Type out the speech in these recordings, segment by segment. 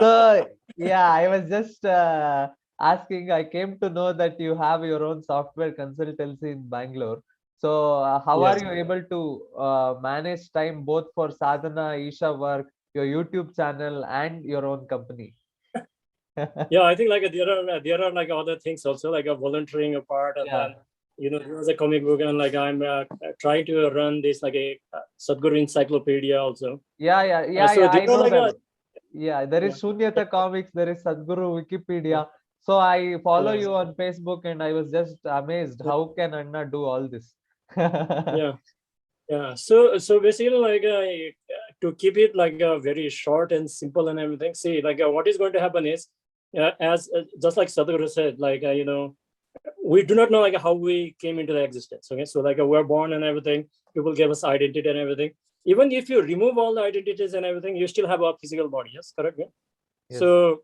So yeah, I was just asking. I came to know that you have your own software consultancy in Bangalore. So how are Yes. you able to manage time both for sadhana, Isha work, your YouTube channel, and your own company? Yeah, I think like there are like other things also, like a volunteering apart, and Yeah, then there was a comic book, and like I'm trying to run this like a Sadhguru Encyclopedia also. yeah. So there I are know like that. a Yeah, there yeah, is Shunyata Comics, there is Sadhguru Wikipedia. So I follow yeah, you on Facebook, and I was just amazed. yeah, How can Anna do all this? yeah. Yeah. So basically, like to keep it like very short and simple and everything. See, like what is going to happen is, as just like Sadhguru said, like we do not know like how we came into the existence. Okay, so like we're born and everything. People gave us identity and everything. Even if you remove all the identities and everything, you still have a physical body. Yes, correct. Yeah? Yes, So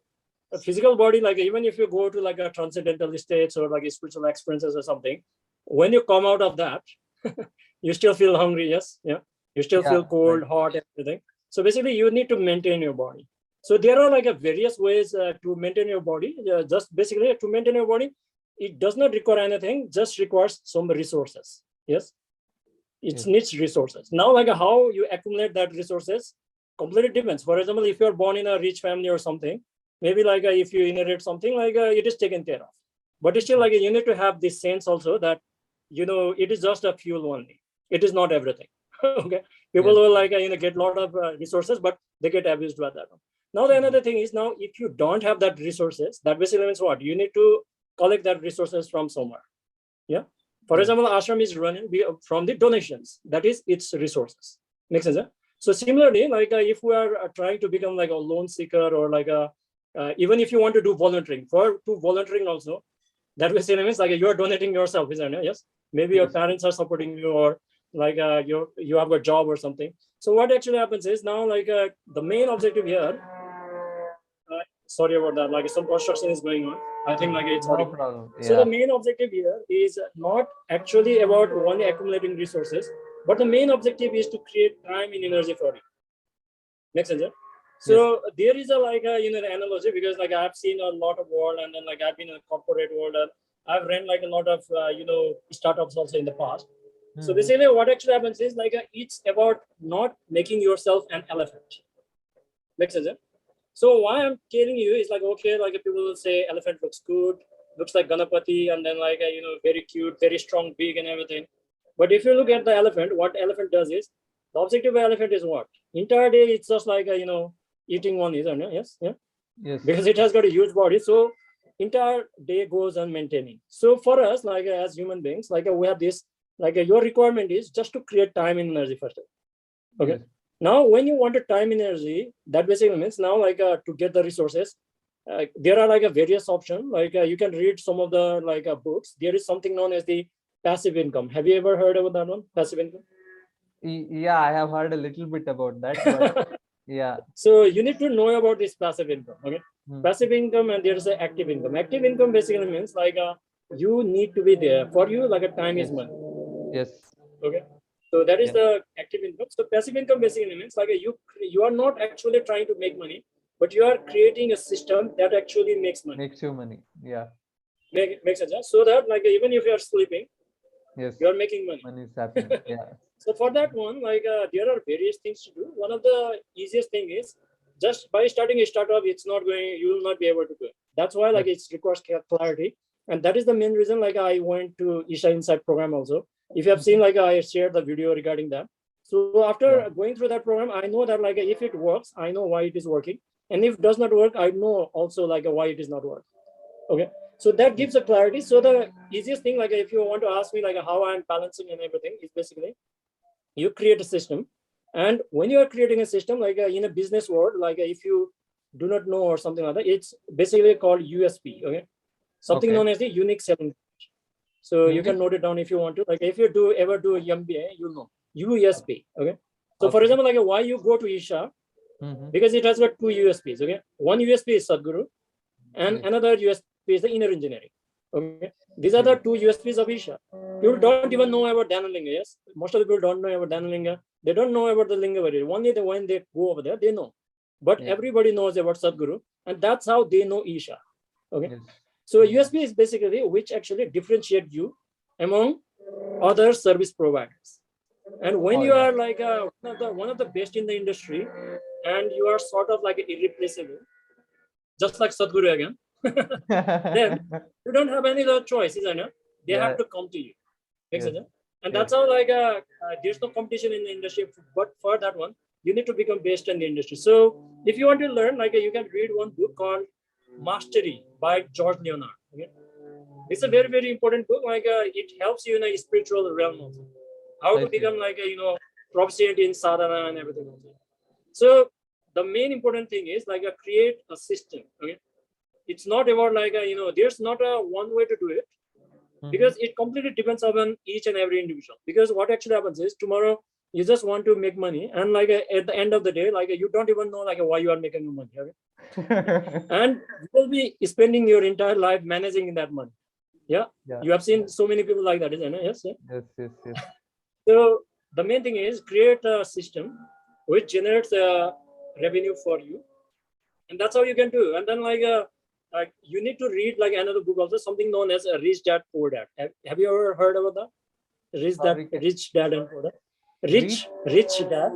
a physical body, like even if you go to like a transcendental states or like a spiritual experiences or something, when you come out of that, you still feel hungry. Yes, yeah, you still yeah, feel right. cold, hot, and everything. So basically, you need to maintain your body. So there are like a various ways to maintain your body. Just basically to maintain your body, it does not require anything. Just requires some resources. Yes, it Yes, needs resources. Now, like how you accumulate that resources completely depends. For example, if you're born in a rich family or something, maybe like if you inherit something, like it is taken care of. But still, like you need to have this sense also that it is just a fuel only. It is not everything. Okay, people yes, will like get a lot of resources, but they get abused by that. Now the mm, another thing is, now if you don't have that resources, that basically means what? You need to collect that resources from somewhere. Yeah. For yes, example, ashram is running from the donations. That is its resources. Makes sense? Huh? So similarly, like if we are trying to become like a loan seeker or like a even if you want to do volunteering, for to volunteering also, that basically means like you are donating yourself, isn't it? Yes. Maybe your yes, parents are supporting you, or like you have a job or something. So what actually happens is, now like the main objective here. Sorry about that. Like some construction is going on. I think like it's no audible. problem. So the Yeah, main objective here is not actually about only accumulating resources, but the main objective is to create time and energy for it. Makes sense? Yeah? yes, So there is a like a an analogy, because like I've seen a lot of world, and then like I've been in a corporate world, and I've ran like a lot of startups also in the past. So mm-hmm. basically, what actually happens is like it's about not making yourself an elephant. Makes sense? Yeah? So why I'm telling you is like, okay, like people will say elephant looks good, looks like Ganapati, and then like very cute, very strong, big, and everything. But if you look at the elephant, what elephant does is, the objective of elephant is what? Entire day it's just like eating one, isn't it? Yes, yeah, Yes, because it has got a huge body. So entire day goes on maintaining. So for us, like as human beings, like we have this, like your requirement is just to create time and energy first. Okay. yes, Now, when you want a time energy, that basically means now like to get the resources, there are like a various options. Like you can read some of the like books. There is something known as the passive income. Have you ever heard about that one? Passive income. yeah. I have heard a little bit about that, but yeah, So you need to know about this passive income. Okay. mm, Passive income, and there is a active income. Active income basically means like you need to be there. For you, like a time is yes, money. yes, Okay. So that is yeah, the active income. So passive income basically means like you are not actually trying to make money, but you are creating a system that actually makes money. makes you money. Yeah, Makes sense. Huh? So that like even if you are sleeping, yes, you are making money. money is happening. Yeah, So for that one, like there are various things to do. One of the easiest thing is, just by starting a startup, it's not going. You will not be able to do it. That's why like yes, it requires clarity, and that is the main reason. Like I went to Isha Insight program also. If you have seen, mhm, like I shared the video regarding that. So after yeah, going through that program, I know that like if it works, I know why it is working, and if it does not work, I know also like why it is not working. Okay. So that yes, gives a clarity. So the easiest thing, like if you want to ask me like how I'm balancing and everything, is basically you create a system. And when you are creating a system, like in a business world, like if you do not know or something like that, it's basically called USP. Okay, something okay, known as the unique selling. So you can unique, note it down if you want to. Like if you do ever do MBA, you know USP. Okay. So for okay, example, like why you go to Isha, mm-hmm. because it has got two USPs. Okay, one USP is Sadhguru, and Yes, another USP is the inner engineering. Okay, these are the yes, two USPs of Isha. People don't even know about Dhanalinga. Yes, most of the people don't know about Dhanalinga. They don't know about the Linga Varira. Only when they go over there, they know. but Yeah. everybody knows about Sadhguru, and that's how they know Isha. Okay. Yes. So USP is basically which actually differentiate you among other service providers. And when Oh, you yeah. are like one of the best in the industry, and you are sort of like irreplaceable, just like Sadhguru again, then you don't have any other choice, isn't it? They have Yeah. to come to you. Yes. And Yes. that's how like there's no competition in the industry, but for that one, you need to become best in the industry. So if you want to learn, like you can read one book called Mastery by George Leonard. Okay? It's a very, very important book. Like it helps you in a spiritual realm also. How I to see. become like proficient in sadhana and everything also. So the main important thing is like create a system. Okay, it's not about like there's not a one way to do it, because it completely depends upon each and every individual. Because what actually happens is tomorrow you just want to make money, and like at the end of the day, like you don't even know like why you are making money. Okay? And you will be spending your entire life managing that money. Yeah, Yeah. you have seen so many people like that, isn't it? Yes. Yeah. Yes. Yes. Yes. So the main thing is create a system which generates revenue for you, and that's how you can do. And then like you need to read like another book also, something known as Rich Dad Poor Dad. Have you ever heard about that? Sorry. Rich Dad and Poor Dad. Rich, Rich Dad.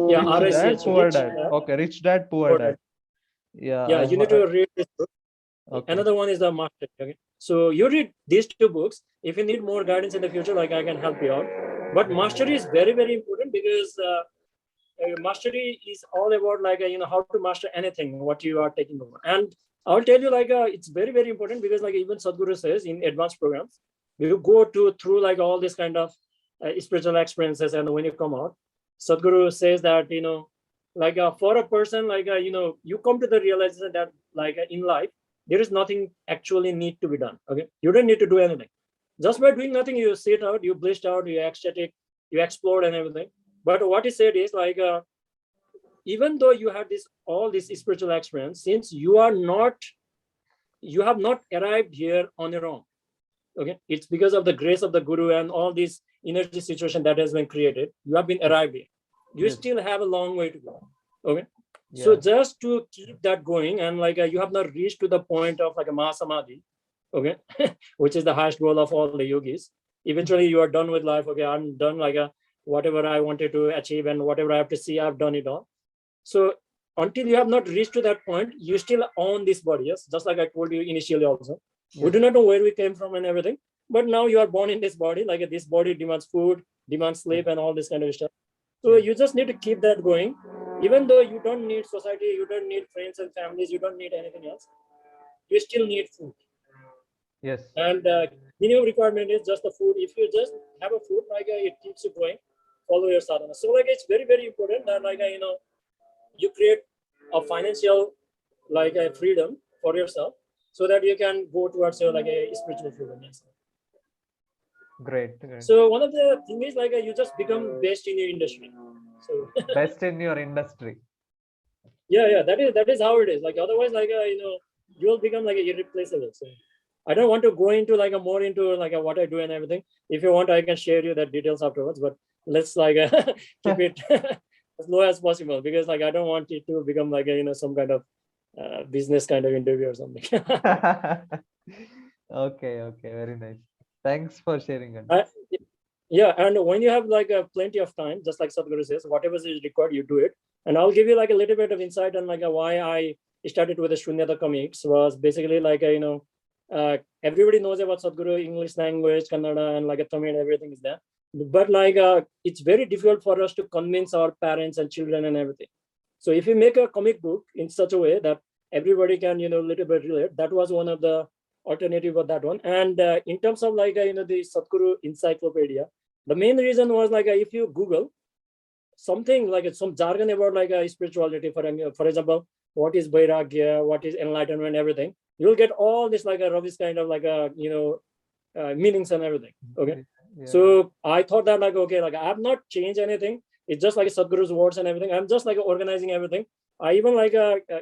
Yeah, rich dad, RICH. poor Rich dad. Dad, Okay, rich dad, poor Poor dad. Dad. Yeah, Yeah, I've you need to read this book. okay. Another one is the Master. Okay, so you read these two books. If you need more guidance in the future, like I can help you out. But mastery is very, very important, because mastery is all about like how to master anything what you are taking over. And I'll tell you like it's very, very important, because like even Sadhguru says in advanced programs, you go to through like all this kind of spiritual experiences, and when you come out, Sadhguru says that like for a person like you come to the realization that like in life there is nothing actually need to be done. Okay, you don't need to do anything. Just by doing nothing, you sit out, you blissed out, you ecstatic, you explore and everything. But what he said is like even though you have this all this spiritual experience, since you have not arrived here on your own. Okay, it's because of the grace of the Guru and all this energy situation that has been created, you have been arrived here. You Yes. still have a long way to go. Okay, so Yeah. just to keep that going, and like you have not reached to the point of like a mahasamadhi. Okay, which is the highest goal of all the yogis. Eventually you are done with life. Okay, I'm done, like whatever I wanted to achieve and whatever I have to see, I've done it all. So until you have not reached to that point, you still own this body. Yes, just like I told you initially also. We Yes. do not know where we came from and everything, but now you are born in this body. Like this body demands food, demands sleep, and all this kind of stuff. So Yes. you just need to keep that going. Even though you don't need society, you don't need friends and families, you don't need anything else, you still need food. Yes. And minimum requirement is just the food. If you just have a food, like it keeps you going, follow your sadhana. So like it's very, very important that like you create a financial like a freedom for yourself, so that you can go towards your like a spiritual freedom. Yes. Great. Great. So one of the thing is like you just become best in your industry. So Best in your industry. yeah, that is how it is. Like otherwise, like you will become like irreplaceable. So I don't want to go into like a more into like what I do and everything. If you want, I can share you the details afterwards. But let's like keep it as low as possible, because like I don't want it to become like some kind of business kind of interview or something. Okay. Okay. Very nice. Thanks for sharing it. Yeah, and when you have like plenty of time, just like Sadhguru says, whatever is required, you do it. And I'll give you like a little bit of insight on like why I started with the Shunyata comics. Was basically like everybody knows about Sadhguru, English language, Kannada, and like a Tamil, everything is there. But like it's very difficult for us to convince our parents and children and everything. So if you make a comic book in such a way that everybody can little bit relate, that was one of the alternative of that one. And in terms of like the Sadhguru Encyclopedia, the main reason was like if you Google something like some jargon about like spirituality, for example, what is Vairagya, what is enlightenment, everything, you'll get all this like a rubbish kind of like meanings and everything. Okay, Yeah. so I thought that like okay, like I have not changed anything. It's just like Sadhguru's words and everything. I'm just like organizing everything. I even like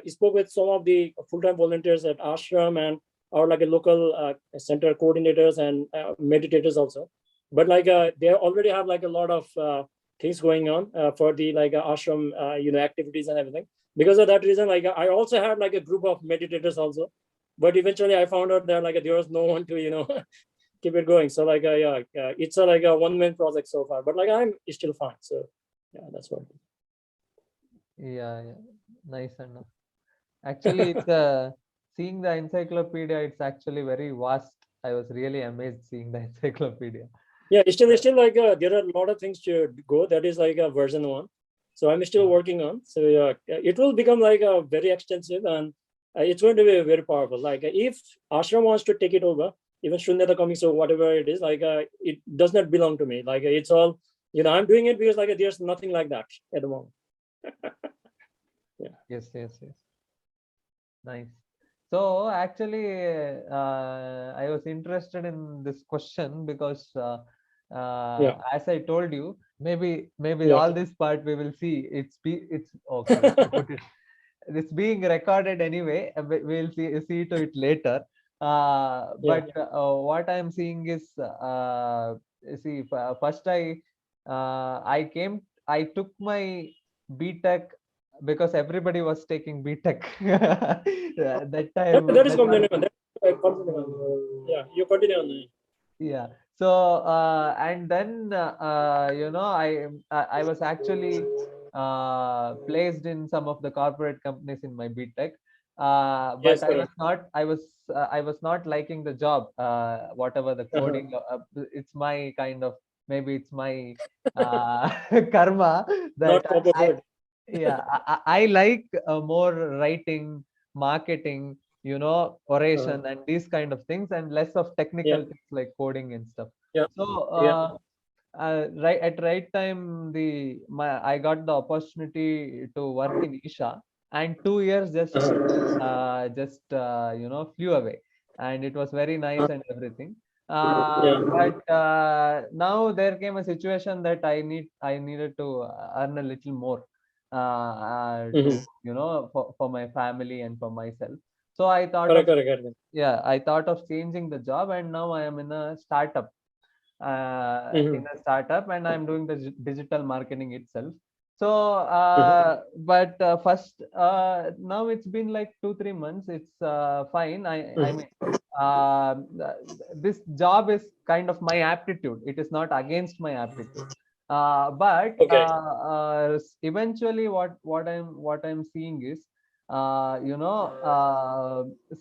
spoke with some of the full-time volunteers at ashram and or like a local center coordinators and meditators also. But like they already have like a lot of things going on for the like ashram activities and everything. because of that reason, like I also had like a group of meditators also, but eventually I found out that like there was no one to keep it going. So like yeah, it's a like a one-man project so far, but like I'm still fine. So yeah, that's what. Yeah, yeah. Nice enough. Actually, it's seeing the encyclopedia, it's actually very vast. I was really amazed seeing the encyclopedia. Yeah, it's still like there are a lot of things to go. That is like a version 1. So I'm still working on. So yeah, it will become like a very extensive, and it's going to be very powerful. Like if ashram wants to take it over, even Shunyata coming, so whatever it is, like it does not belong to me. Like it's all, I'm doing it because like there's nothing like that at the moment. Yeah. Yes, yes, yes. Nice. So actually, I was interested in this question because, Yeah. as I told you, maybe Yeah. all this part we will see. It's okay. Let me put it. It's being recorded anyway. We'll see to it later. Yeah. But what I'm seeing is, see, first I took my BTech because everybody was taking BTech. That time, That is that was, completely fine. Yeah, you continue on. yeah. So and then I was actually placed in some of the corporate companies in my BTech. But Yes, correct. I was not liking the job. Whatever the Uh-huh. coding, it's my kind of, maybe it's my uh, karma that Not proper I word. yeah I like more writing, marketing, Uh-huh. oration and these kind of things, and less of Yeah. technical things like coding and stuff. Yeah. So Yeah. right at right time, I got the opportunity to work in Isha, and 2 years just flew away, and it was very nice Uh, and everything. yeah. But now there came a situation that I needed to earn a little more, to Mhm. for my family and for myself. So I thought Correct, of, correct, correct. yeah, I thought of changing the job, and now I am in a startup, Mhm. and I'm doing the digital marketing itself. So Mhm. but first now it's been like 2 3 months. It's fine. I Mhm. mean, uh, this job is kind of my aptitude. It is not against my aptitude. But Okay. eventually what I'm seeing is,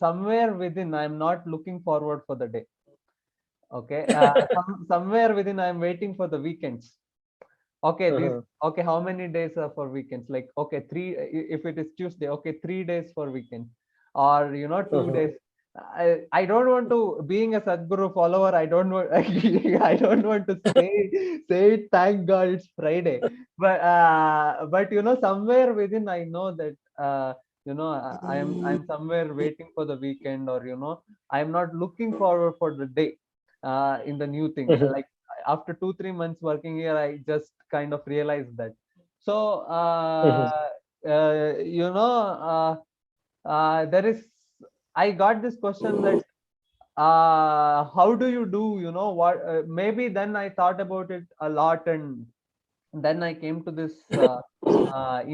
somewhere within, I'm not looking forward for the day. Okay, somewhere within, I'm waiting for the weekends. Okay, Uh-huh. how many days are for weekends? Like, okay, if it is Tuesday, okay, 3 days for weekends, or 2 Uh-huh. days. I don't want to, being a Sadhguru follower, I don't want I don't want to say it, thank God it's Friday. But somewhere within, I know that I'm somewhere waiting for the weekend, or I'm not looking forward for the day, in the new thing. Mhm. Like, after 2 3 months working here, I just kind of realized that. So Mhm. there is, I got this question that, how do you do, what, maybe then I thought about it a lot, and then I came to this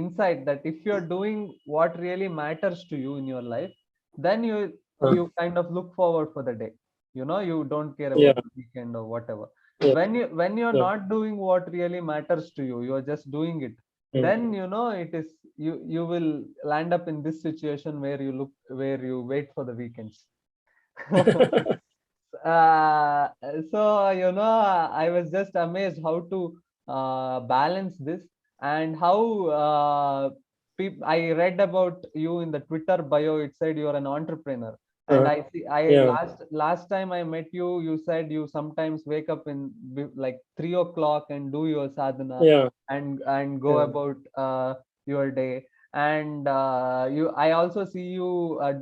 insight that if you're doing what really matters to you in your life, then Uh, you kind of look forward for the day. You don't care yeah. about the weekend or whatever. Yeah. When you're Yeah. not doing what really matters to you, you're just doing it. Mm. Then it is, you will land up in this situation where you wait for the weekends. uh, so I was just amazed how to balance this, and how I read about you in the Twitter bio. It said you're an entrepreneur, and Uh, I see, I yeah. last time I met you, you said you sometimes wake up in like 3 o'clock and do your sadhana, Yeah. and go Yeah. about your day. And I also see you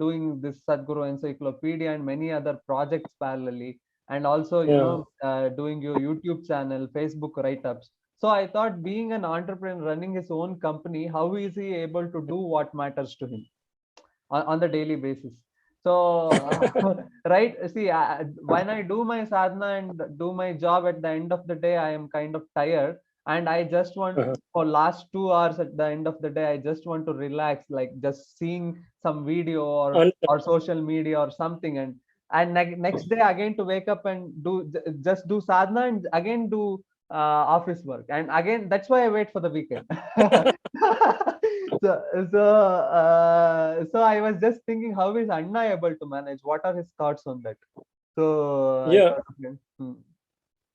doing this Sadhguru Encyclopedia and many other projects parallelly, and also Yeah. doing your YouTube channel, Facebook write-ups. So I thought, being an entrepreneur running his own company, how is he able to do what matters to him on the daily basis? So right, see, when I do my sadhana and do my job, at the end of the day I am kind of tired. and I just want, for last 2 hours at the end of the day, I just want to relax, like just seeing some video And or social media or something, and next day again to wake up and just do sadhana, and again do office work, and again that's why I wait for the weekend. so so I was just thinking, how is Anna able to manage? What are his thoughts on that? So I yeah, thought, okay.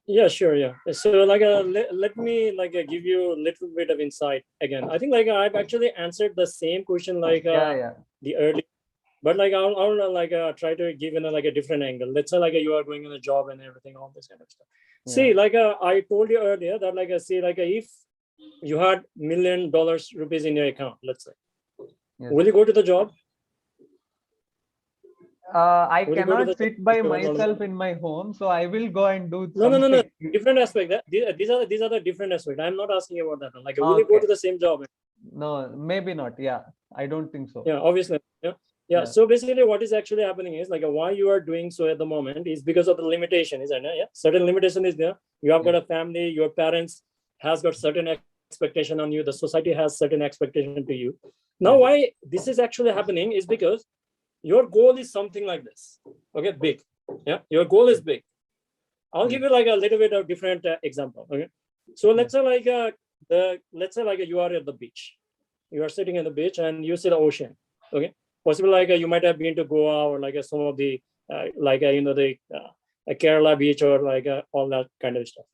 yeah, sure, yeah. So like let me like give you a little bit of insight again. I think like I've actually answered the same question like Yeah, yeah, the early, but like I'll like try to give in like a different angle. Let's say like you are going on a job and everything, all this kind of stuff. yeah. See, like I told you earlier that like see like if you had $1,000,000 rupees in your account, let's say, Yes. will you go to the job? I Will you go to cannot the job sit by if you earn myself $1,000,000? in my home, so I will go and do No, no, no, no. something. Different aspect. That these are the different aspect. I'm not asking about that one. Like, will you go Okay. to the same job? No, maybe not. Yeah, I don't think so. Yeah, obviously. Yeah. Yeah. Yeah. So basically, what is actually happening is like why you are doing so at the moment is because of the limitation, isn't it? Yeah. Certain limitation is there. You have got Yes. a family. Your parents has got certain expectation on you. The society has certain expectation to you. Now, Yes. why this is actually happening is because your goal is something like this. Okay, big. Yeah, your goal is big. I'll give you like a little bit of different example. Okay, so let's say like let's say like you are at the beach. You are sitting at the beach and you see the ocean. Okay, possibly like you might have been to Goa or like some of the like you know the Kerala beach or like all that kind of stuff.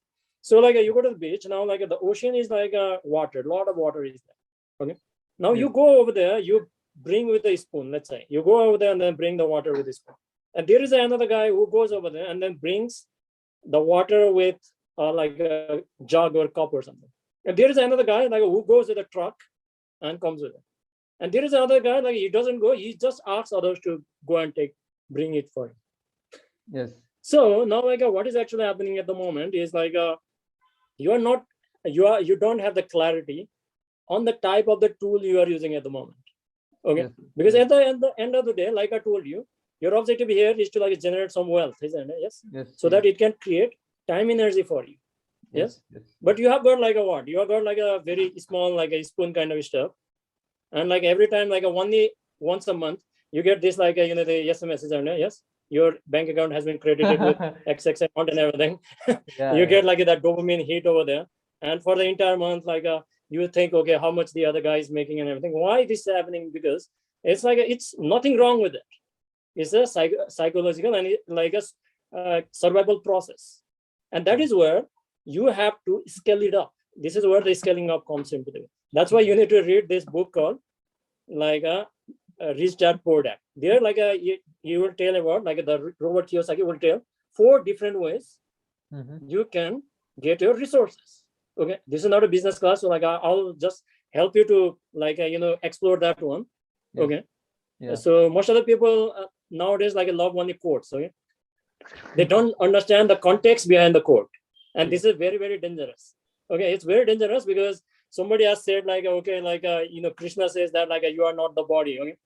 So like you go to the beach now, like the ocean is like water, a lot of water is there. Okay, now Yes. you go over there, you bring with a spoon. Let's say you go over there and then bring the water with a spoon. And there is another guy who goes over there and then brings the water with like a jug or cup or something. And there is another guy like who goes with a truck and comes with it. And there is another guy like he doesn't go, he just asks others to go and bring it for him. Yes. So now like what is actually happening at the moment is like you are not you don't have the clarity on the type of the tool you are using at the moment. Okay, Yes. because Yes. at the end of the day, like I told you, your objective here is to like generate some wealth, isn't it? Yes. Yes. So Yes. that it can create time energy for you. Yes. Yes. But you have got like a what? You have got like a very small, like a spoon kind of stuff. And like every time, like once a month, you get this like you know the SMS, isn't it? Yes. Your bank account has been credited with XX amount and everything. Yeah. You Yeah. get like that dopamine hit over there. And for the entire month, like you think, okay, how much the other guy is making and everything. Why this is happening? Because it's like it's nothing wrong with it. It's a psychological and like a survival process. And that is where you have to scale it up. This is where the scaling up comes into it. That's why you need to read this book called like a Rich Dad Poor Dad. There, like you will tell about like the Robert Kiyosaki will tell 4 different ways you can get your resources. Okay, this is not a business class, so like I'll just help you to like you know explore that one. Yes. Okay, Yeah. so most of the people nowadays like love only quotes. Okay, they don't understand the context behind the quote, and this is very very dangerous. Okay, it's very dangerous because somebody has said like okay like you know Krishna says that like you are not the body. Okay,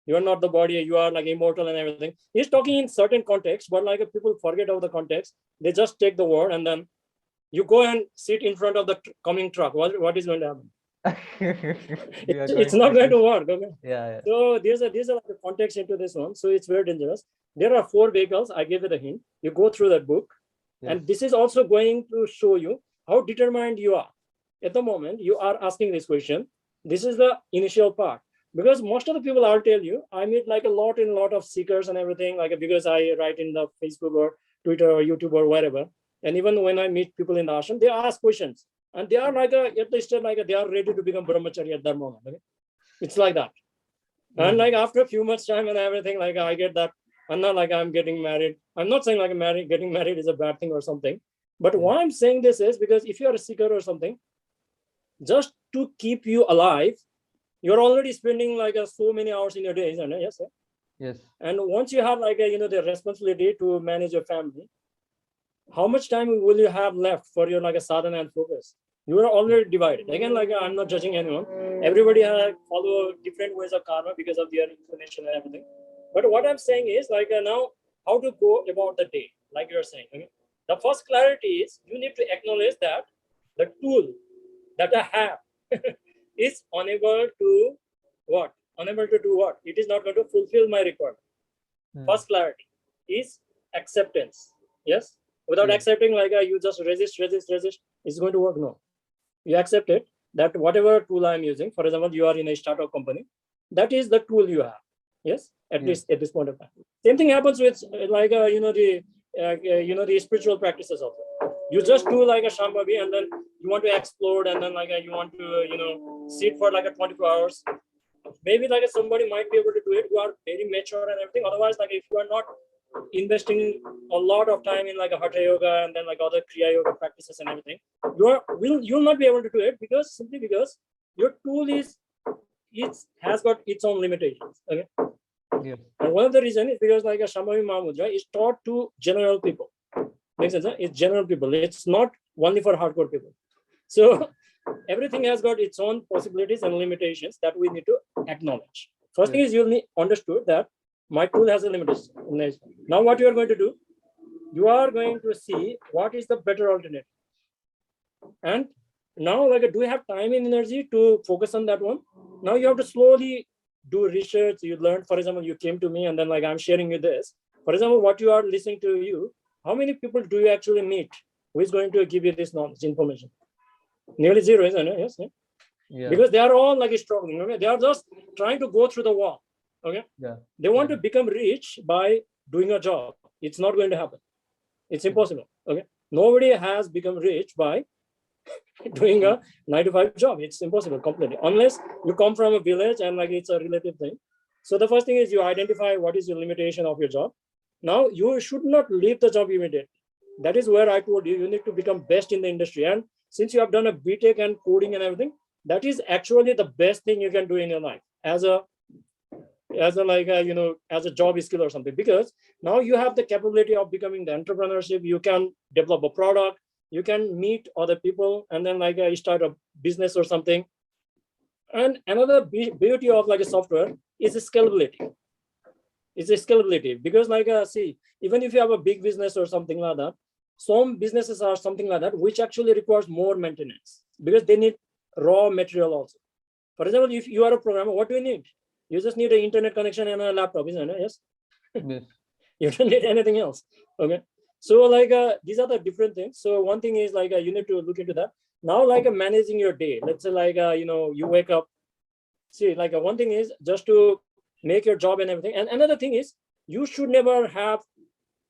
you are not the body, you are like immortal and everything. He's talking in certain context, but like people forget of the context. They just take the word and then you go and sit in front of the coming truck. What is going to happen? It's not going to work. Okay. Yeah. Yeah. So there's a like a context into this one. So it's very dangerous. There are 4 vehicles. I gave it a hint. You go through that book, and this is also going to show you how determined you are. At the moment, you are asking this question. This is the initial part. Because most of the people, I'll tell you, I meet like a lot of seekers and everything, like because I write in the Facebook or Twitter or YouTube or wherever. And even when I meet people in the ashram, they ask questions. And they are like at the stage like they are ready to become brahmachari at that moment. Okay? It's like that. And like after a few months time and everything, like I get that, and not like I'm getting married. I'm not saying like getting married is a bad thing or something. But why I'm saying this is because if you're a seeker or something, just to keep you alive, you're already spending like so many hours in your day, isn't it? Yes, sir? Yes. And once you have like you know the responsibility to manage your family, how much time will you have left for your like a sadhana and focus? You are already divided. Again, like I'm not judging anyone. Everybody has follow different ways of karma because of their inclination and everything. But what I'm saying is like now how to go about the day, like you're saying. Okay? The first clarity is you need to acknowledge that the tool that I have is unable to what? Unable to do what? It is not going to fulfill my requirement. First clarity is acceptance. Yes. Without accepting, like you just resist, it's going to work. No. You accept it that whatever tool I'm using, for example, you are in a startup company, that is the tool you have. Yes. At least at this point of time. Same thing happens with like the spiritual practices also. You just do like a Shambhavi and then you want to explode and then like you want to sit for like a 24 hours. Maybe like somebody might be able to do it who are very mature and everything. Otherwise, like if you are not investing a lot of time in like a hatha yoga and then like other kriya yoga practices and everything, you'll not be able to do it simply because your tool has got its own limitations. Okay. Yes. And one of the reasons is because like a Shambhavi Mahamudra is taught to general people. Makes sense? Huh? It's general people. It's not only for hardcore people. So everything has got its own possibilities and limitations that we need to acknowledge. First thing is you need understood that my tool has a limitation. Now what you are going to do, you are going to see what is the better alternative. And now like do you have time and energy to focus on that one? Now you have to slowly do research. You learn, for example, you came to me and then like I'm sharing you this. For example, what you are listening to you, how many people do you actually meet who is going to give you this knowledge, information? Nearly zero, isn't it? Yes. Yeah. Because they are all like struggling. Okay, they are just trying to go through the wall. Okay. Yeah. They want to become rich by doing a job. It's not going to happen. It's impossible. Okay. Nobody has become rich by doing a 9-to-5 job. It's impossible completely, unless you come from a village and like it's a relative thing. So the first thing is you identify what is your limitation of your job. Now you should not leave the job immediately. That is where I told you need to become best in the industry. And since you have done a BTech and coding and everything, that is actually the best thing you can do in your life as a job skill or something, because now you have the capability of becoming the entrepreneurship. You can develop a product, you can meet other people, and then like start a business or something. And another beauty of like a software is scalability. It's a scalability, because like see, even if you have a big business or something like that, some businesses are something like that which actually requires more maintenance because they need raw material also. For example, if you are a programmer, what do you need? You just need an internet connection and a laptop, isn't it? Yes. Yes. You don't need anything else. Okay. So like these are the different things. So one thing is like you need to look into that. Now like managing your day. Let's say like you wake up. See, like one thing is just to make your job and everything. And another thing is you should never have.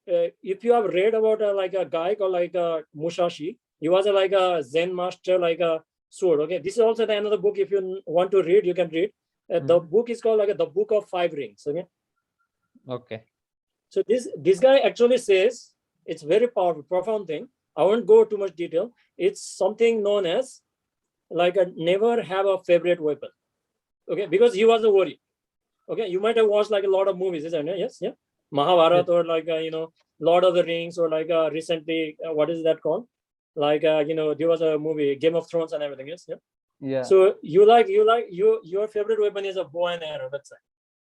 If you have read about like a guy called like Musashi, he was like a Zen master, like a sword. Okay, this is also another book. If you want to read, you can read. The book is called like the Book of Five Rings. Okay. Okay. So this guy actually says it's very powerful, profound thing. I won't go too much detail. It's something known as like a never have a favorite weapon. Okay, because he was a warrior. Okay, you might have watched like a lot of movies, isn't it? Yes, yeah. Mahabharata or like Lord of the Rings or like recently what is that called? Like there was a movie Game of Thrones and everything. Yes, yeah. Yeah. So your favorite weapon is a bow and arrow. Let's say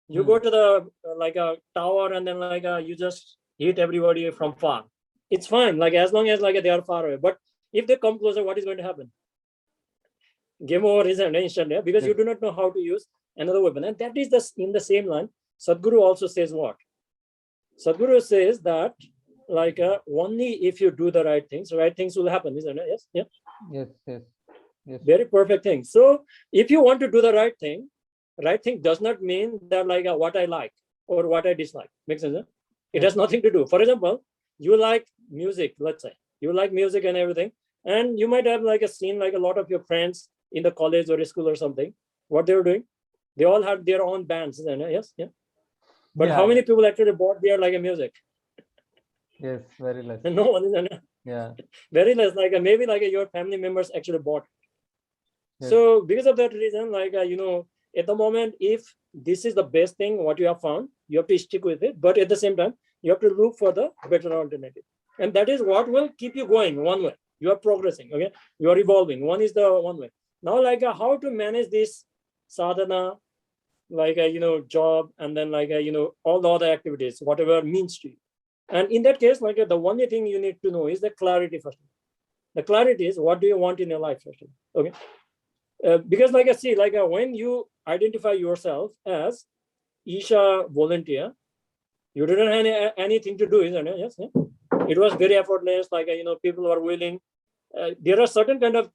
you go to the like a tower and then like you just hit everybody from far. It's fine, like as long as like they are far away. But if they come closer, what is going to happen? Game over, isn't it? Instantly, because you do not know how to use another weapon. And that is in the same line. Sadhguru also says what? Sadhguru says that like only if you do the right things will happen, isn't it? Yes. Yeah. Yes. Very perfect thing. So if you want to do the right thing does not mean that like what I like or what I dislike. Makes sense? Huh? It has nothing to do. For example, you like music, let's say. You like music and everything. And you might have like seen like a lot of your friends in the college or school or something. What they were doing? They all had their own bands, isn't it? Yes, yeah. But how many people actually bought their like a music? Yes, very less. No one, isn't it? Yeah. Very less. Like maybe like your family members actually bought. Yes. So because of that reason, like at the moment, if this is the best thing what you have found, you have to stick with it. But at the same time, you have to look for the better alternative, and that is what will keep you going one way. You are progressing. Okay, you are evolving. One is the one way. Now, like how to manage this sadhana, like job, and then like all the other activities, whatever means to you. And in that case, like the only thing you need to know is the clarity first. The clarity is, what do you want in your life? Okay. Because like I see, like when you identify yourself as Isha volunteer, you didn't have anything to do, isn't it? Yes. Yeah? It was very effortless. Like, people were willing. There are certain kind of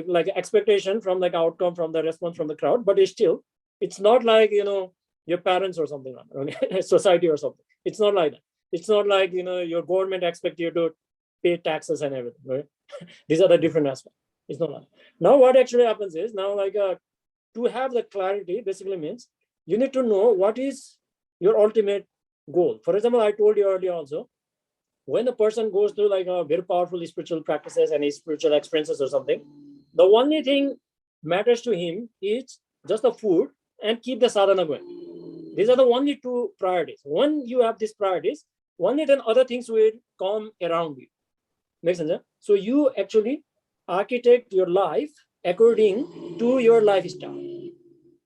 like expectation from like outcome from the response from the crowd, but it's not like, your parents or something like that, okay? Society or something. It's not like that. It's not like, your government expect you to pay taxes and everything, right? These are the different aspects. It's not like now what actually happens is now like to have the clarity basically means you need to know what is your ultimate goal. For example, I told you earlier also, when a person goes through like a very powerful spiritual practices and his spiritual experiences or something, the only thing matters to him is just the food and keep the sadhana going. These are the only two priorities. When you have these priorities, only then other things will come around you. Makes sense? Huh? So you actually architect your life according to your lifestyle.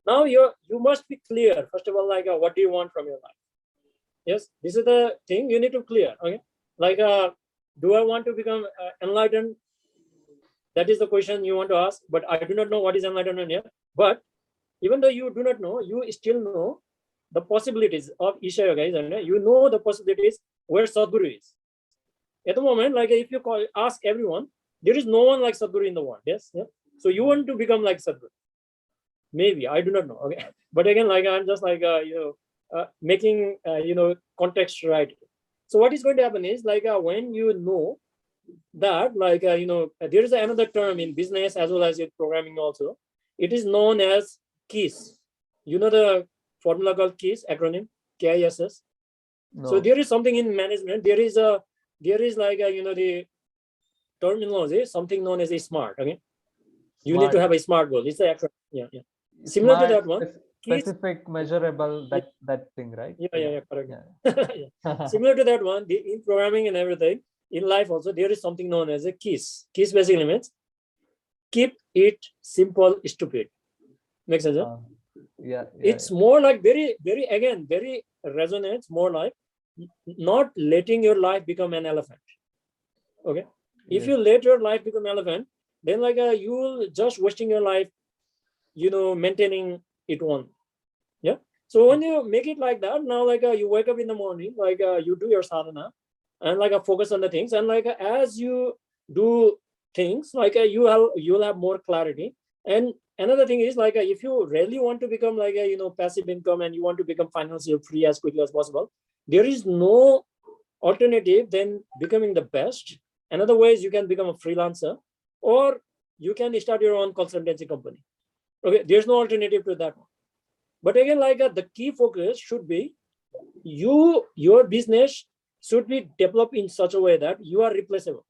Now you must be clear. First of all, like what do you want from your life? Yes, this is the thing you need to clear. Okay, like do I want to become enlightened? That is the question you want to ask. But I do not know what is enlightenment here. But even though you do not know, you still know the possibilities of Isha Yoga. You know the possibilities where Sadhguru is. At the moment, like if you ask everyone, there is no one like Sadhguru in the world. Yes, yeah. So you want to become like Sadhguru? Maybe, I do not know. Okay, but again, like I'm just like making context right. So what is going to happen is like when you know that like there is another term in business as well as in programming also. It is known as KISS. You know the formula called KISS acronym, KISS. No. So there is something in management. There is like the terminology, something known as a SMART. Okay, you need to have a SMART goal. It's the acronym. Yeah. Similar Smart, to that one. specific, measurable, that thing, right? Yeah, correct. Yeah. Similar to that one, in programming and everything, in life also, there is something known as a KISS. KISS basically means keep it simple, stupid. Makes sense? It's more like very resonates more like not letting your life become an elephant. Okay. If you let your life become elephant, then like you'll just wasting your life, maintaining it on. Yeah. So when you make it like that, now like you wake up in the morning, like you do your sadhana and like focus on the things, and like as you do things, like you'll have more clarity. And another thing is like if you really want to become like a passive income and you want to become financially free as quickly as possible, there is no alternative than becoming the best. Another way is you can become a freelancer, or you can start your own consultancy company. Okay, there's no alternative to that one. But again, like the key focus should be your business should be developed in such a way that you are replaceable.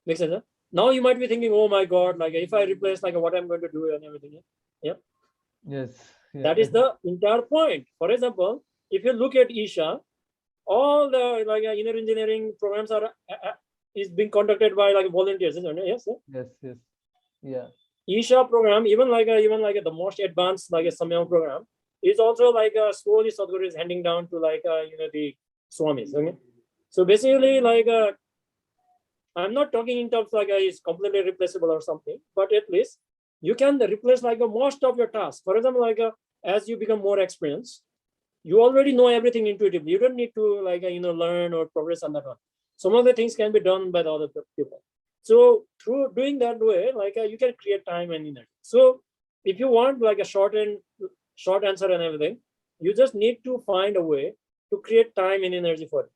Makes sense? Huh? Now you might be thinking, oh my God, like if I replace like what I'm going to do and everything. Yeah. Yes. Yeah. That is the entire point. For example, if you look at Isha, all the like inner engineering programs are is being conducted by like volunteers, isn't it? Yes. Yes. Yeah. Isha program, even like the most advanced like a Samyam program, is also like slowly Sadhguru is handing down to like the Swamis. Okay, so basically like I'm not talking in terms like it's completely replaceable or something, but at least you can replace like most of your tasks. For example, like as you become more experienced, you already know everything intuitively. You don't need to like learn or progress on that one. Some of the things can be done by the other people. So through doing that way, like you can create time and energy. So if you want like a short answer and everything, you just need to find a way to create time and energy for it.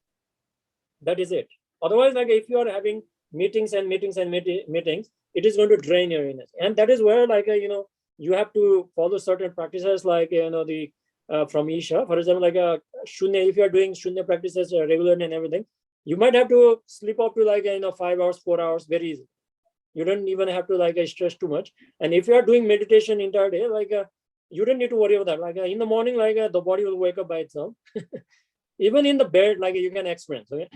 That is it. Otherwise, like if you are having meetings, it is going to drain your energy. And that is where like you have to follow certain practices like the from Isha. For example, like Shunya, if you are doing Shunya practices regularly and everything, you might have to sleep up to like 5 hours, 4 hours, very easy. You don't even have to like stress too much. And if you are doing meditation entire day, like you don't need to worry about that. Like in the morning, like the body will wake up by itself. Even in the bed, like you can experience, okay?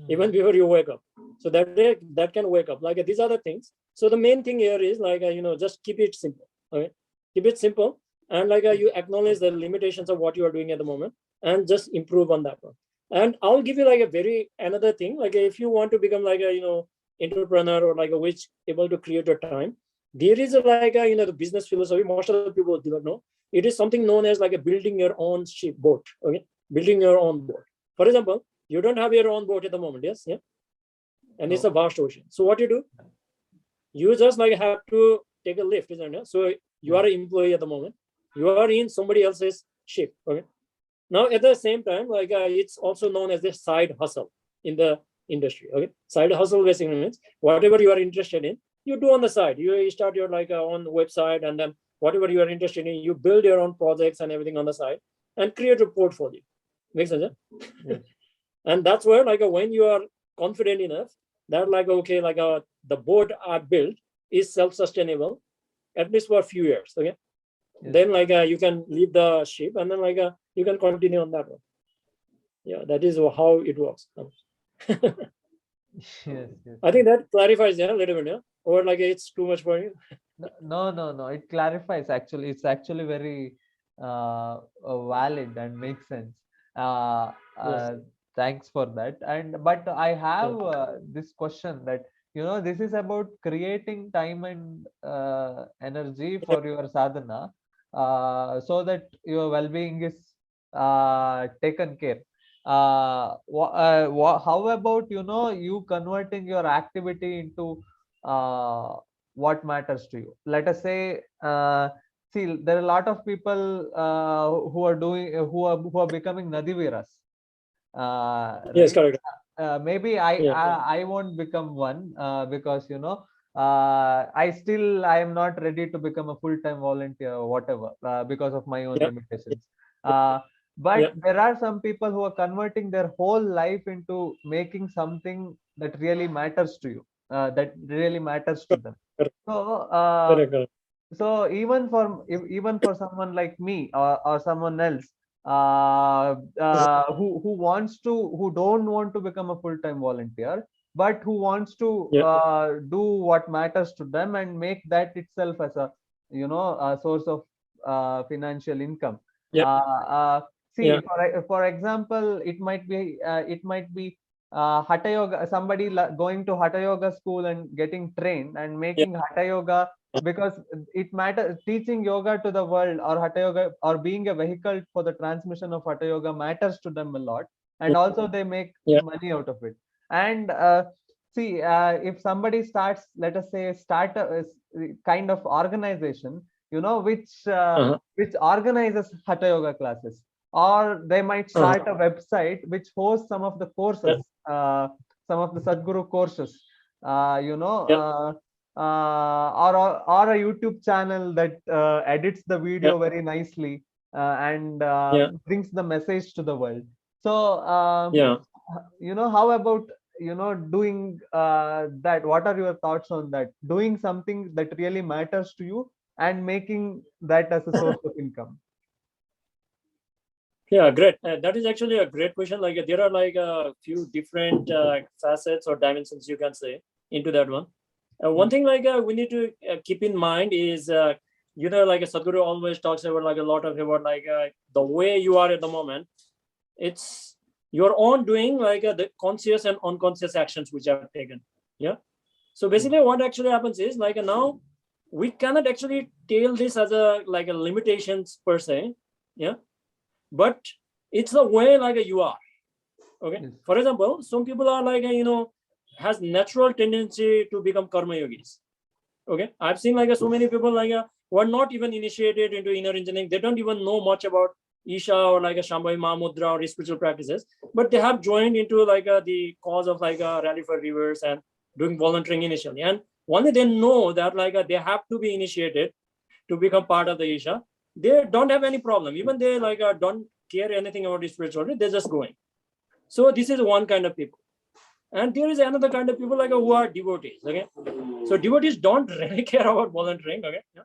Even before you wake up. So that can wake up. Like these are the things. So the main thing here is like just keep it simple. Okay, keep it simple, and like you acknowledge the limitations of what you are doing at the moment, and just improve on that one. And I'll give you like another thing. Like if you want to become like a entrepreneur or like a which able to create a time, there is a, like a, the business philosophy most of the people do not know. It is something known as like a building your own ship boat. Okay, building your own boat. For example, you don't have your own boat at the moment, yes, yeah, and it's a vast ocean. So what you do, you just like have to take a lift, isn't it? So you are an employee at the moment, you are in somebody else's ship. Okay, now at the same time, like it's also known as the side hustle in the industry. Okay, side hustle basically means whatever you are interested in, you do on the side. You start your like own website, and then whatever you are interested in, you build your own projects and everything on the side and create a portfolio. Makes sense? Yeah? And that's where like when you are confident enough that like okay, like the board I built is self-sustainable at least for a few years. Okay, then like you can leave the ship, and then like you can continue on that one. Yeah, that is how it works. Yes. I think that clarifies a little bit, yeah? Or like it's too much for you? No. It clarifies. Actually, it's actually very valid and makes sense. Uh, Yes. Thanks for that. But I have this question that this is about creating time and energy for your sadhana, so that your well-being is taken care. How about you converting your activity into what matters to you? Let us say, see, there are a lot of people who are doing who are becoming nadiviras, Yes, right? correct. Maybe Yeah. I won't become one, because I am not ready to become a full-time volunteer or whatever, because of my own Yeah. limitations. uh, but Yeah. there are some people who are converting their whole life into making something that really matters to you, that really matters to them. Correct. So Correct. even for someone like me, or someone else, who don't want to become a full-time volunteer, but who wants to Yeah. do what matters to them and make that itself as a source of financial income. Yeah. See, Yeah. for example, it might be hatha yoga, somebody going to hatha yoga school and getting trained and Yeah. making hatha yoga, because it matters. Teaching yoga to the world, or hatha yoga, or being a vehicle for the transmission of hatha yoga, matters to them a lot, and also they make Yeah. money out of it. And see, if somebody starts, let us say, start a kind of organization, Uh-huh. which organizes hatha yoga classes, or they might Uh-huh. start a website which hosts some of the Yeah. courses, some of the Sadhguru courses, uh, you know Yeah. uh, or a YouTube channel that edits the Yeah. video very nicely, and Yeah. brings the message to the world. So Yeah. how about doing that? What are your thoughts on that? Doing something that really matters to you and making that as a source of income. Yeah, great. That is actually a great question. Like there are like a few different facets or dimensions you can say into that one. One thing like we need to keep in mind is like Sadhguru always talks about like a lot of about like the way you are at the moment. It's your own doing like the conscious and unconscious actions which are taken. Yeah. So basically, what actually happens is like now we cannot actually tell this as a like a limitations per se. Yeah, but it's the way like you are. Okay. Yes. For example, some people are like has natural tendency to become karma yogis. Okay, I've seen like so many people like who are not even initiated into inner engineering. They don't even know much about Isha or like a Shambhavi Mahamudra or spiritual practices, but they have joined into like the cause of like a rally for rivers and doing volunteering initially. And only they know that like they have to be initiated to become part of the Isha. They don't have any problem. Even they like don't care anything about the spirituality. They're just going. So this is one kind of people. And there is another kind of people like who are devotees. Okay, so devotees don't really care about volunteering. Okay, yeah.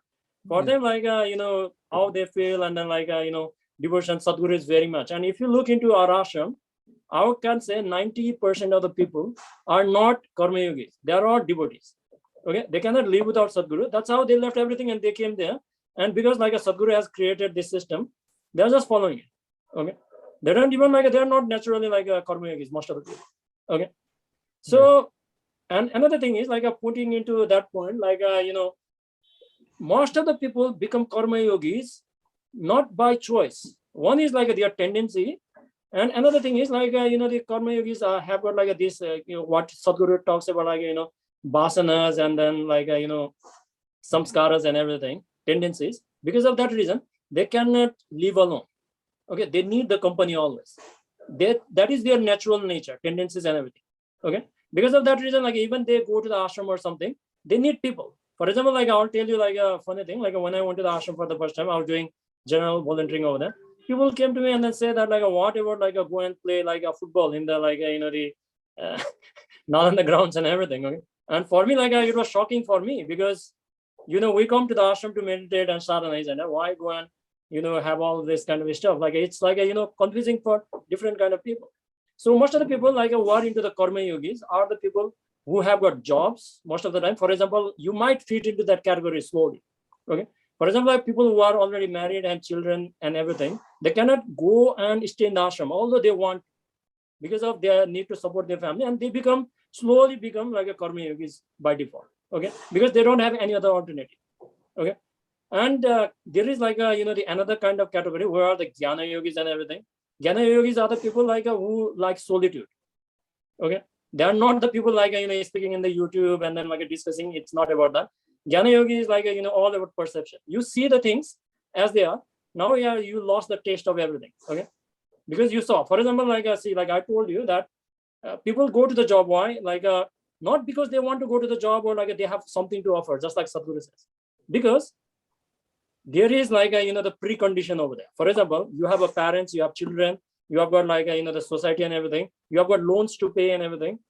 For them like how they feel, and then like devotion Sadhguru is very much. And if you look into our ashram, I can say 90% of the people are not karma yogis. They are all devotees. Okay, they cannot live without Sadhguru. That's how they left everything and they came there. And because like a Sadhguru has created this system, they are just following it. Okay, they don't even like they are not naturally like karma yogis. Most of the people. Okay, so And another thing is like putting into that point, like most of the people become karma yogis not by choice. One is like their tendency, and another thing is like the karma yogis have got like this what Sadhguru talks about, like vasanas, and then like samskaras and everything, tendencies. Because of that reason, they cannot live alone. Okay, they need the company always. That is their natural nature, tendencies and everything. Okay, because of that reason, like even they go to the ashram or something, they need people. For example, like I'll tell you like a funny thing. Like when I went to the ashram for the first time, I was doing general volunteering over there. People came to me and then say that like what about like go and play like a football in the like the not on the grounds and everything. Okay, and for me like it was shocking for me, because we come to the ashram to meditate and sadhana, and why go and have all this kind of stuff. Like it's like confusing for different kind of people. So most of the people like who are into the karma yogis are the people who have got jobs most of the time. For example, you might fit into that category slowly. Okay, for example, like people who are already married and children and everything, they cannot go and stay in the ashram although they want, because of their need to support their family, and they slowly become like a karma yogis by default. Okay, because they don't have any other alternative. Okay, and there is like the another kind of category where are the jnana yogis and everything. Jnana yogis are the people like who like solitude. Okay, they are not the people like speaking in the YouTube and then like discussing. It's not about that. Jnana yogi is like all about perception. You see the things as they are. Now you lost the taste of everything. Okay, because you saw, for example, like see, like I told you that people go to the job. Why? Like not because they want to go to the job or like they have something to offer, just like Sadhguru says, because there is like the precondition over there. For example, you have a parents, you have children, you have got like the society and everything, you have got loans to pay and everything.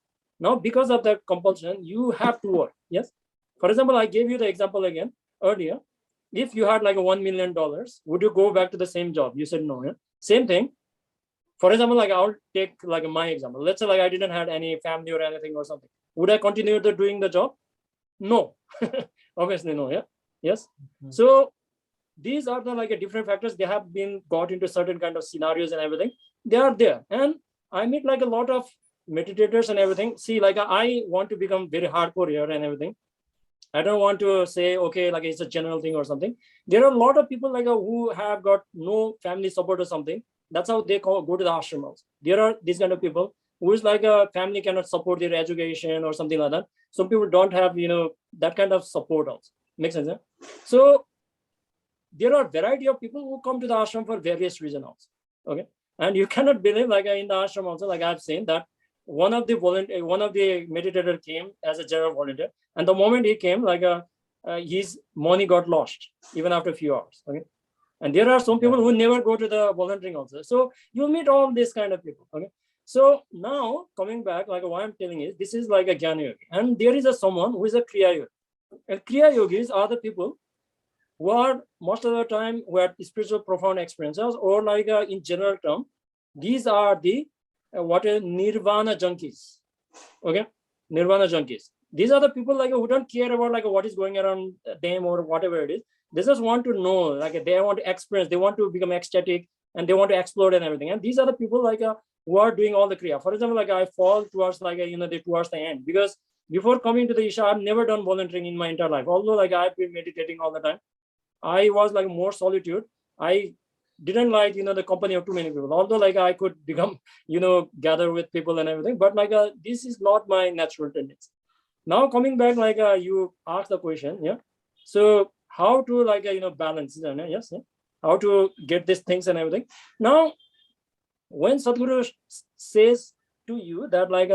Now because of that compulsion, you have to work. Yes, for example, I gave you the example again earlier. If you had like $1 million, would you go back to the same job? You said no. Yeah? Same thing. For example, like I'll take like my example. Let's say like I didn't have any family or anything or something. Would I continue doing the job? No. Obviously no. Yeah. Yes. So these are the like different factors. They have been got into certain kind of scenarios and everything. They are there, and I meet like a lot of meditators and everything. See, like I want to become very hardcore here and everything. I don't want to say okay, like it's a general thing or something. There are a lot of people like who have got no family support or something. That's how they go to the ashrams. There are these kind of people who is like a family cannot support their education or something like that. Some people don't have that kind of support also. Makes sense? Yeah? So there are variety of people who come to the ashram for various reasons also. Okay, and you cannot believe like in the ashram also, like I've seen that one of the meditator came as a general volunteer, and the moment he came, like his money got lost even after a few hours. Okay, and there are some people who never go to the volunteering also. So you meet all these kind of people. Okay, so now coming back, like what I'm telling is this is like a jnana yogi, and there is someone who is a kriya yogi, and kriya yogis are the people who are most of the time who have spiritual profound experiences, or like in general term, these are the what are nirvana junkies. Okay, nirvana junkies. These are the people like who don't care about like what is going around them or whatever it is. They just want to know, like they want to experience, they want to become ecstatic, and they want to explore and everything. And these are the people like who are doing all the kriya. For example, like I fall towards like towards the end, because before coming to the Isha, I've never done volunteering in my entire life. Although like I've been meditating all the time, I was like more solitude. I didn't like the company of too many people. Although like I could become gather with people and everything, but like this is not my natural tendency. Now coming back, like you asked the question, yeah. So how to like balance, yes, yeah? How to get these things and everything. Now, when Sadhguru says to you that like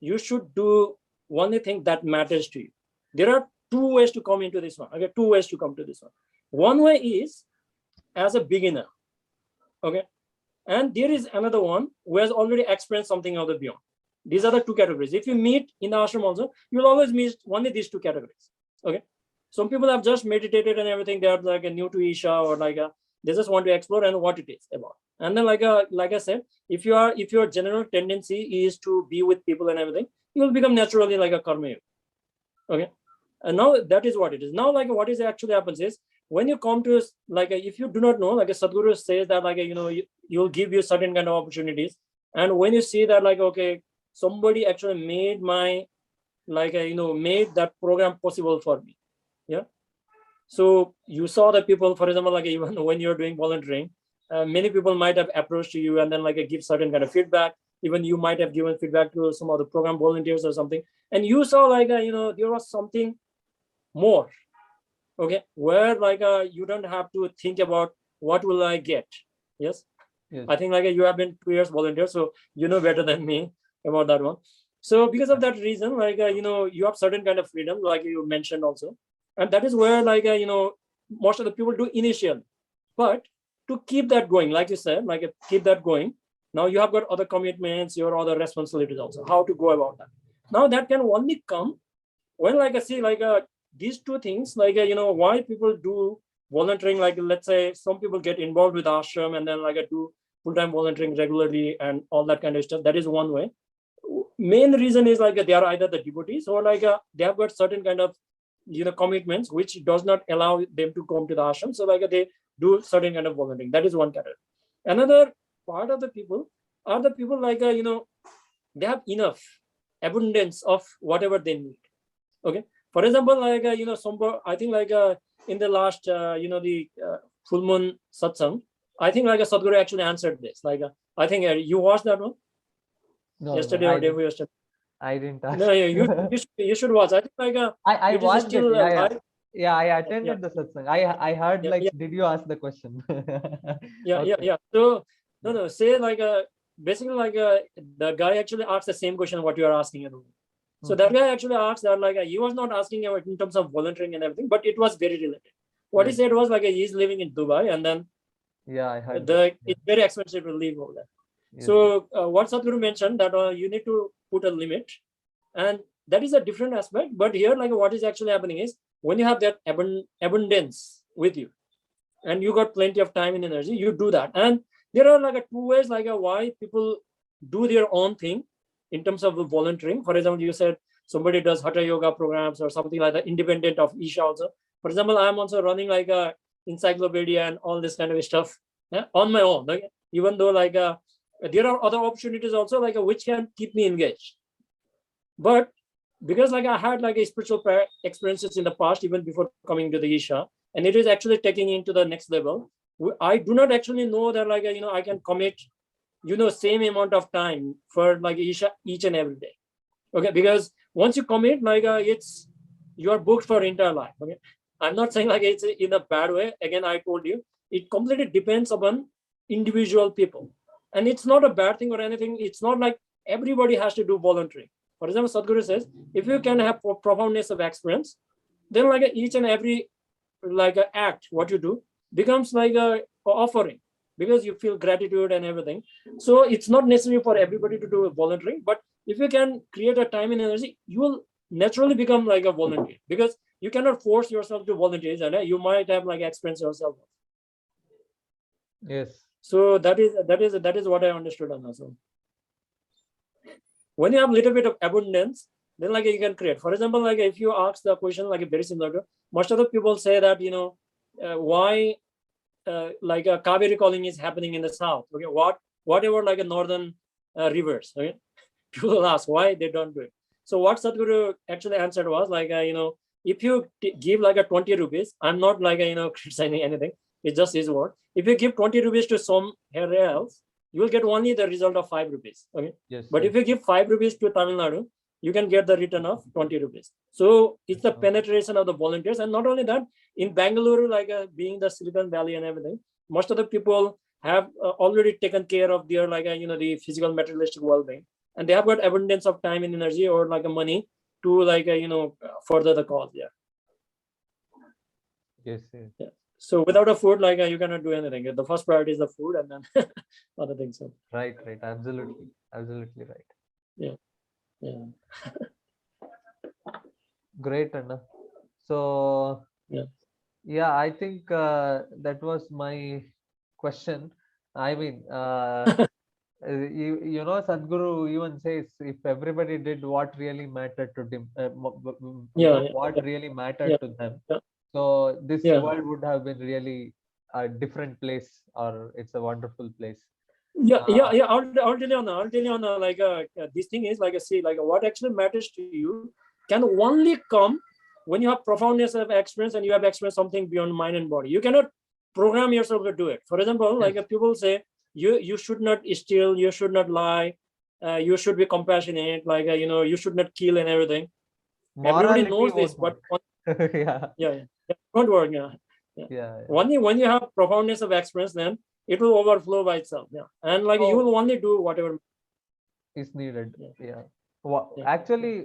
you should do only thing that matters to you, there are two ways to come into this one. Okay, two ways to come to this one. One way is as a beginner. Okay, and there is another one who has already experienced something of the beyond. These are the two categories. If you meet in the ashram also, you'll always meet only these two categories. Okay, some people have just meditated and everything. They are like a new to Isha, or like they just want to explore and what it is about. And then like I said, if your general tendency is to be with people and everything, you will become naturally like a karma yogi. Okay, and now that is what it is. Now like what is actually happens is, when you come to like if you do not know, like a Sadhguru says that like you'll give you certain kind of opportunities, and when you see that like okay, somebody actually made my like made that program possible for me. Yeah. So you saw the people, for example, like even when you're doing volunteering, many people might have approached you and then like give certain kind of feedback. Even you might have given feedback to some of the program volunteers or something, and you saw like there was something more. Okay, where like you don't have to think about what will I get. Yes. Yes. I think like you have been 2 years volunteer, so you know better than me about that one. So because of that reason, like you have certain kind of freedom, like you mentioned also, and that is where like most of the people do initially. But to keep that going, like you said, like keep that going. Now you have got other commitments, your other responsibilities also. How to go about that? Now that can only come when like I see like these two things, like why people do volunteering. Like let's say some people get involved with ashram and then like do full-time volunteering regularly and all that kind of stuff. That is one way. Main reason is like they are either the devotees or like they have got certain kind of commitments which does not allow them to come to the ashram, so like they do certain kind of volunteering. That is one category. Another part of the people are the people like they have enough abundance of whatever they need. Okay, for example, like I think like in the last the full moon satsang, I think like a Sadhguru actually answered this. Like I think you watched that one No, yesterday or day before yesterday. I didn't ask. No, you should watch. I think like I it is watched still it. Yeah, yeah. live. Yeah, I attended the satsang. I heard Yeah, like, yeah, did you ask the question? yeah, Okay. yeah. So no, say like basically like the guy actually asked the same question what you are asking. So that guy actually asked that like he was not asking about in terms of volunteering and everything, but it was very related. What he Yes. said was like he's living in Dubai and then Yeah, I heard that. Yeah. it's very expensive to live over there. Yes. So what Sadhguru mentioned that you need to put a limit, and that is a different aspect. But here, like what is actually happening is when you have that abundance with you, and you got plenty of time and energy, you do that. And there are like two ways like why people do their own thing in terms of volunteering. For example, you said somebody does hatha yoga programs or something like that, independent of Isha also. For example, I'm also running like a encyclopedia and all this kind of stuff on my own. Okay? Even though like there are other opportunities also like which can keep me engaged. But because like I had like a spiritual experiences in the past, even before coming to the Isha, and it is actually taking into the next level. I do not actually know that like I can commit same amount of time for like Isha each and every day. Okay, because once you commit, like it's you are booked for entire life. Okay, I'm not saying like it's in a bad way. Again, I told you it completely depends upon individual people, and it's not a bad thing or anything. It's not like everybody has to do volunteering. For example, Sadhguru says if you can have profoundness of experience, then like each and every like act what you do becomes like a offering, because you feel gratitude and everything. So it's not necessary for everybody to do volunteering, but if you can create a time and energy, you will naturally become like a volunteer, because you cannot force yourself to volunteer, and you might have like experience yourself. Yes. So that is what I understood, Anna. So when you have a little bit of abundance, then like you can create. For example, like if you ask the question like very similar to, most of the people say that why like a Kaveri calling is happening in the south. Okay, whatever like a northern rivers. Okay, people ask why they don't do it. So what Sadhguru actually answered was like if you give like a 20 rupees, I'm not like criticizing anything. It's just his word. If you give 20 rupees to somewhere else, you will get only the result of 5 rupees. Okay. Yes. But yes. if you give 5 rupees to Tamil Nadu, you can get the return of 20 rupees. So it's the penetration of the volunteers. And not only that, in Bangalore, like being the Silicon Valley and everything, most of the people have already taken care of their like the physical materialistic well-being, and they have got abundance of time and energy or like money to like further the cause. Yeah. Yes. Yes. Yeah. So without a food, like you cannot do anything. The first priority is the food, and then other things. So. Right. Right. Absolutely right. Yeah. Yeah. Great, Anna. So yeah, I think that was my question. I mean, you know, Sadhguru even says if everybody did what really mattered to them, what really mattered to them, so this world would have been really a different place, or it's a wonderful place. Yeah. I'll tell you on like this thing is like see like what actually matters to you can only come when you have profoundness of experience and you have experienced something beyond mind and body. You cannot program yourself to do it. For example, like people say, you should not steal, you should not lie, you should be compassionate, like you should not kill and everything. Everybody knows this, but don't work. Only when you have profoundness of experience, then it will overflow by itself. And like you will only do whatever is needed. Actually,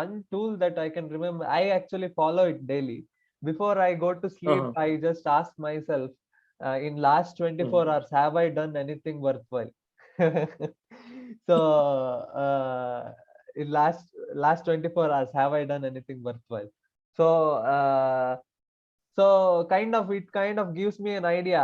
one tool that I can remember, I actually follow it daily. Before I go to sleep, I just ask myself, in last 24 hours, have I done anything worthwhile? So in last 24 hours, have I done anything worthwhile? So kind of gives me an idea.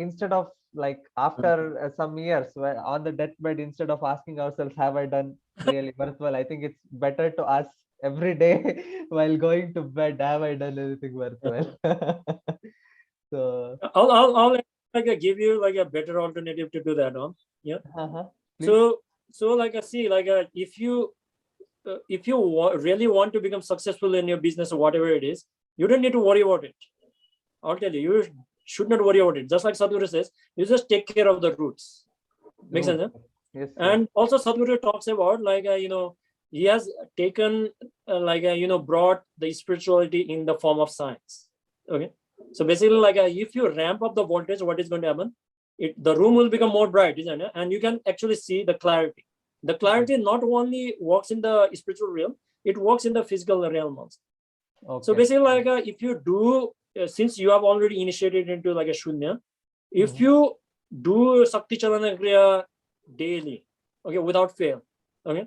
Instead of like after some years on the deathbed, instead of asking ourselves, have I done really worthwhile, I think it's better to ask every day while going to bed, have I done anything worthwhile? So I'll like give you like a better alternative to do that on. So like I see, like if you really want to become successful in your business or whatever it is, you don't need to worry about it. I'll tell you, you should not worry about it. Just like Sadhguru says, you just take care of the roots. Makes sense? Yes. And also Sadhguru talks about like he has taken brought the spirituality in the form of science. Okay, so basically like if you ramp up the voltage, what is going to happen? The room will become more bright, isn't it? And you can actually see the clarity. The clarity not only works in the spiritual realm, it works in the physical realm also. So basically like if you do, since you have already initiated into like a shunya, if you do Sakti Chalana Kriya daily, okay, without fail, okay,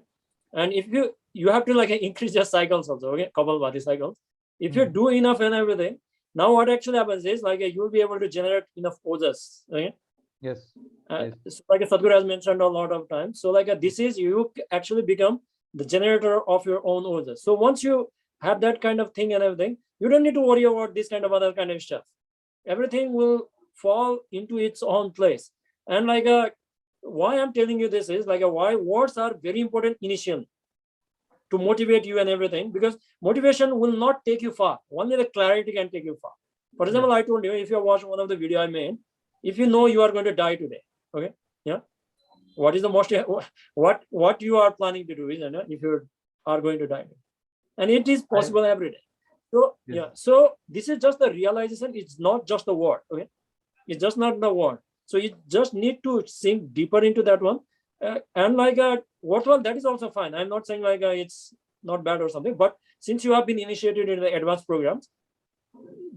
and if you have to like increase your cycles also, okay, Kapalbhati cycles. If you do enough and everything, now what actually happens is like you will be able to generate enough ojas, okay. Yes. So like Sadhguru has mentioned a lot of times. So like this is, you actually become the generator of your own ojas. So once you have that kind of thing and everything, you don't need to worry about this kind of other kind of stuff. Everything will fall into its own place. And like why I'm telling you this is like why words are very important initially to motivate you and everything, because motivation will not take you far. Only the clarity can take you far. For example, I told you, if you watch one of the video I made, if you know you are going to die today, okay, what is the most, what you are planning to do is, if you are going to die, and it is possible every day. So so this is just the realization. It's not just the word, okay, it's just not the word. So you just need to sink deeper into that one, and like worthwhile, that is also fine. I'm not saying like it's not bad or something, but since you have been initiated in the advanced programs,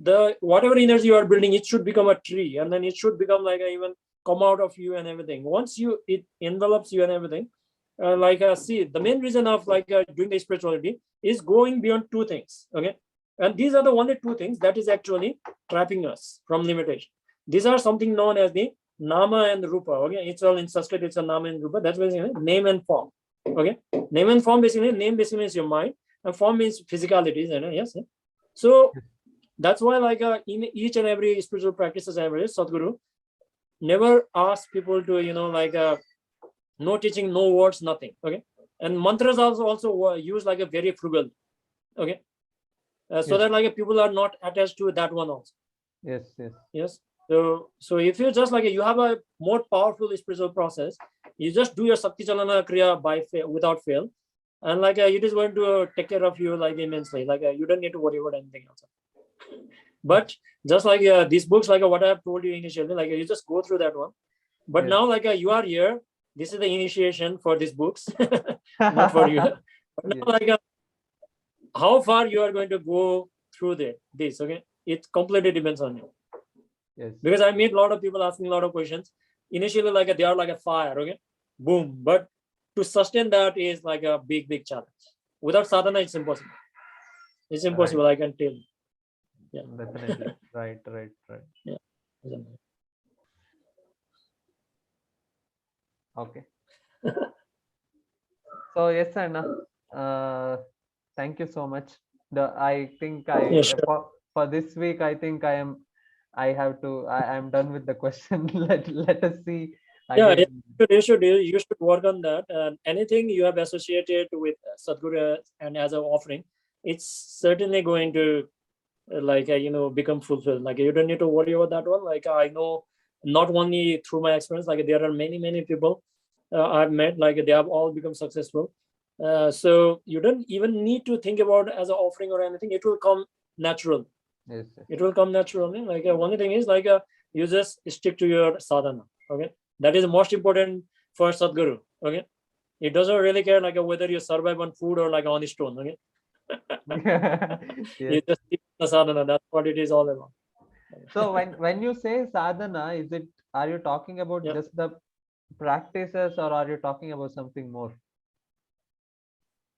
the whatever energy you are building, it should become a tree, and then it should become like even come out of you and everything. Once it envelops you and everything, see, the main reason of like doing the spirituality is going beyond two things, okay, and these are the only two things that is actually trapping us from limitation. These are something known as the nama and rupa, okay. It's all in Sanskrit, it's a nama and rupa. That's basically name and form, okay. Name and form, basically name basically means your mind, and form means physicalities, yes. So that's why like in each and every spiritual practices ever, Sadhguru never ask people to no teaching, no words, nothing, okay. And mantras also use like a very frugal, okay, so that like people are not attached to that one also. Yes. So if you just like you have a more powerful spiritual process, you just do your Sakti Chalana Kriya without fail, and like it is going to take care of you like immensely. Like you don't need to worry about anything else. But just like these books, like what I have told you initially, like you just go through that one. But now like you are here, this is the initiation for these books, not for you. But now like how far you are going to go through this, okay, it completely depends on you. Because I meet a lot of people asking a lot of questions. Initially, like they are like a fire, okay, boom. But to sustain that is like a big challenge. Without sadhana, it's impossible. It's impossible, I can tell you. Yeah, definitely. Right. Yeah. Okay. So yes, Anna, thank you so much. I think for this week, I think I am done with the question. Let us see I Yeah, didn't. you should work on that. Anything you have associated with Sadhguru and as an offering, it's certainly going to become fulfilled. Like you don't need to worry about that one. Like I know, not only through my experience, like there are many people I've met, like they have all become successful. So you don't even need to think about as an offering or anything. It will come natural. Yes, yes. It will come naturally. Like one thing is like you just stick to your sadhana. Okay, that is most important for Sadhguru. Okay, it doesn't really care like whether you survive on food or like on stone. Okay, Yes. you just stick to the sadhana. That's what it is all about. So when you say sadhana, are you talking about Yeah. just the practices, or are you talking about something more?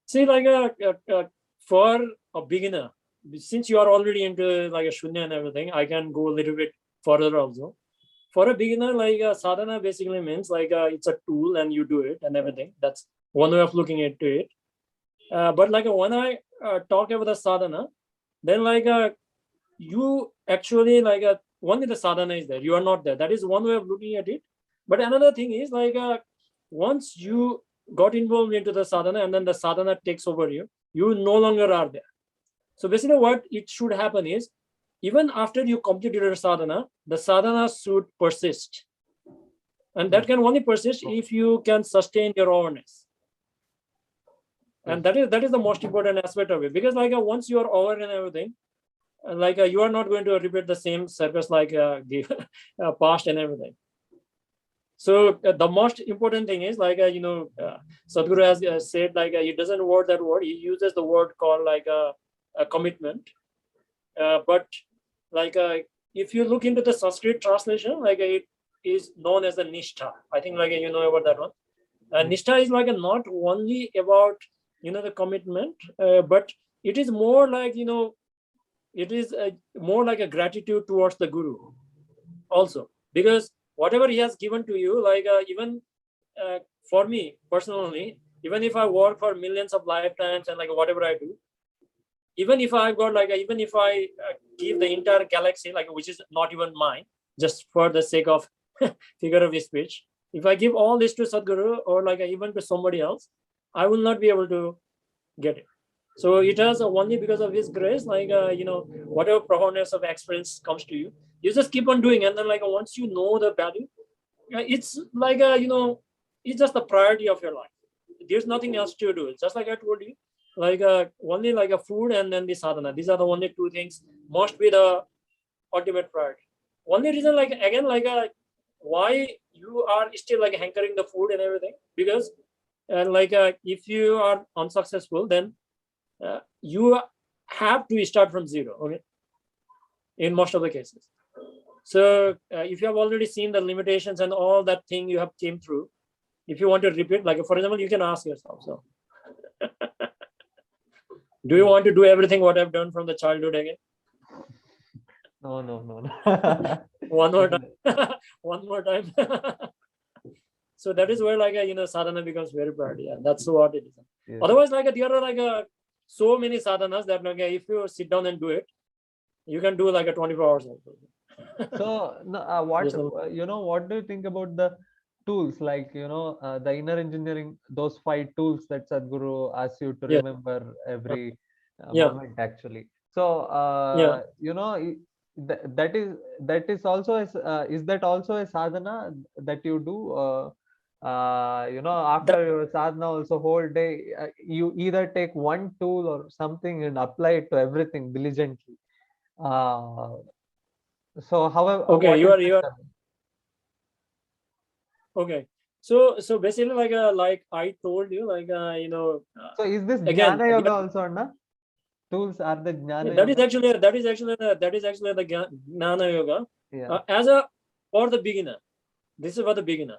See, like for a beginner, since you are already into like a shunya and everything, I can go a little bit further also. For a beginner, like sadhana basically means like it's a tool and you do it and everything. That's one way of looking into it. But like when I talk about the sadhana, then like you actually like only the sadhana is there. You are not there. That is one way of looking at it. But another thing is like once you got involved into the sadhana and then the sadhana takes over you, you no longer are there. So basically what it should happen is, even after you completed your sadhana, the sadhana should persist. And that can only persist if you can sustain your awareness. And that is the most important aspect of it. Because like once you are over and everything, like you are not going to repeat the same circus like the past and everything. So the most important thing is like Sadhguru has said like he doesn't word that word. He uses the word called like a commitment. But like if you look into the Sanskrit translation, like it is known as the nishtha. I think like you know about that one. Nishtha is like not only about the commitment, but it is more like it is more like a gratitude towards the guru also, because whatever he has given to you, like even for me personally, even if I work for millions of lifetimes and like whatever I do, even if I've got like even if I give the entire galaxy, like which is not even mine, just for the sake of figure of speech, if I give all this to Sadhguru or like even to somebody else, I will not be able to get it. So it has only because of his grace, like whatever profoundness of experience comes to you, you just keep on doing, and then like once you know the value, it's like it's just the priority of your life. There's nothing else to do. It's just like I told you, like only like a food and then the sadhana. These are the only two things must be the ultimate priority. Only reason, like again, like why you are still like hankering the food and everything, because like if you are unsuccessful, then you have to start from zero. Okay, in most of the cases. So if you have already seen the limitations and all that thing you have came through, if you want to repeat, like for example, you can ask yourself, so do you want to do everything what I've done from the childhood again? No. One more time. One more time. So that is where like sadhana becomes very priority. Yeah, that's what it is. Yes. Otherwise, like there are like so many sadhanas that like if you sit down and do it, you can do like a 24 hours also. So what what do you think about the tools, like the inner engineering, those 5 tools that Sadhguru asks you to remember every moment actually? So that is also is that also a sadhana that you do? After your sadhana also whole day, you either take one tool or something and apply it to everything diligently. So however, okay, what you is are okay. So basically like I told you, like so is this again, jnana yoga also, Anna? Tools are the jnana that yoga? is actually the jnana yoga. Yeah. As a for the beginner, this is for the beginner.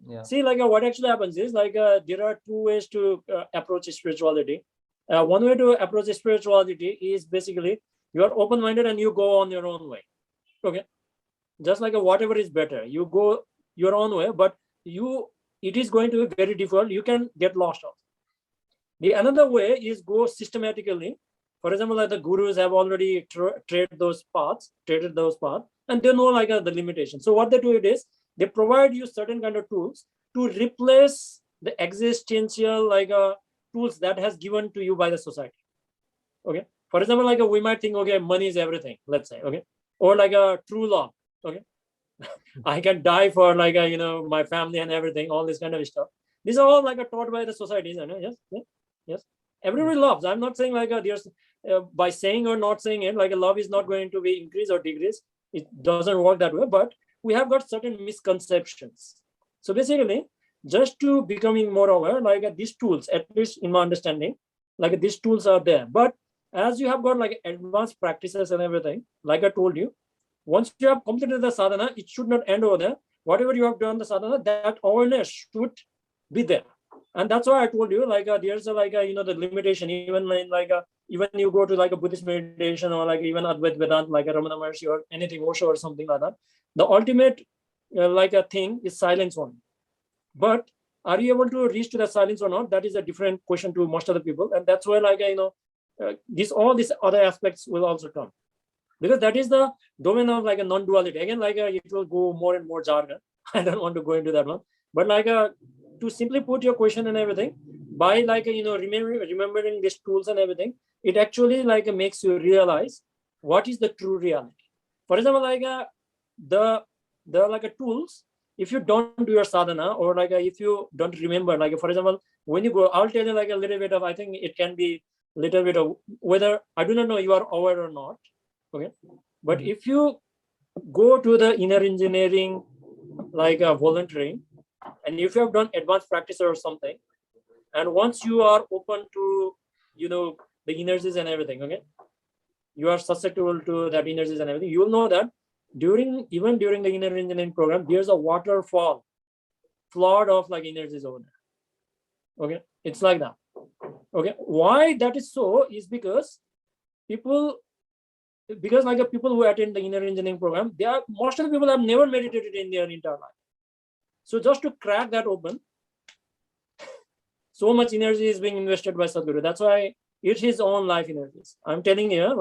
Yeah. See, like what actually happens is like there are 2 ways to approach spirituality. One way to approach spirituality is basically you are open-minded and you go on your own way. Okay, just like whatever is better, you go your own way, but it is going to be very difficult. You can get lost out. The another way is go systematically. For example, like the gurus have already traded those paths, and they know like the limitation. So what they do it is They provide you certain kind of tools to replace the existential tools that has given to you by the society. Okay, for example, we might think, okay, money is everything, let's say, okay, or a true love, okay. I can die for my family and everything, all this kind of stuff. These are all taught by the societies, yes, yes, yes. Everybody loves. I'm not saying there's by saying or not saying it, love is not going to be increase or decrease. It doesn't work that way, but we have got certain misconceptions. So basically, just to becoming more aware, these tools, at least in my understanding, these tools are there. But as you have got advanced practices and everything, like I told you, once you have completed the sadhana, it should not end over there. Whatever you have done the sadhana, that awareness should be there. And that's why I told you, there's the limitation, even in even you go to a Buddhist meditation or even Advaita Vedanta, a Ramana Maharshi or anything, Osho or something like that. The ultimate a thing is silence only. But are you able to reach to that silence or not? That is a different question to most of the people, and that's where all these other aspects will also come, because that is the domain of a non-duality. Again, it will go more and more jargon. I don't want to go into that one, but to simply put your question and everything, by remembering these tools and everything, it actually makes you realize what is the true reality. For example, the tools, if you don't do your sadhana, or if you don't remember, for example, when you go, I'll tell you a little bit of, I think it can be little bit of, whether I do not know you are aware or not, okay, but if you go to the inner engineering volunteering, and if you have done advanced practice or something, and once you are open to the energies and everything, okay, you are susceptible to that energies and everything, you will know that even during the inner engineering program, there's a waterfall, flood of energies over there. Okay, it's like that. Okay, why that is so is because people who attend the inner engineering program, most of the people have never meditated in their entire life. So just to crack that open, so much energy is being invested by Sadhguru. That's why it's his own life energies. I'm telling you,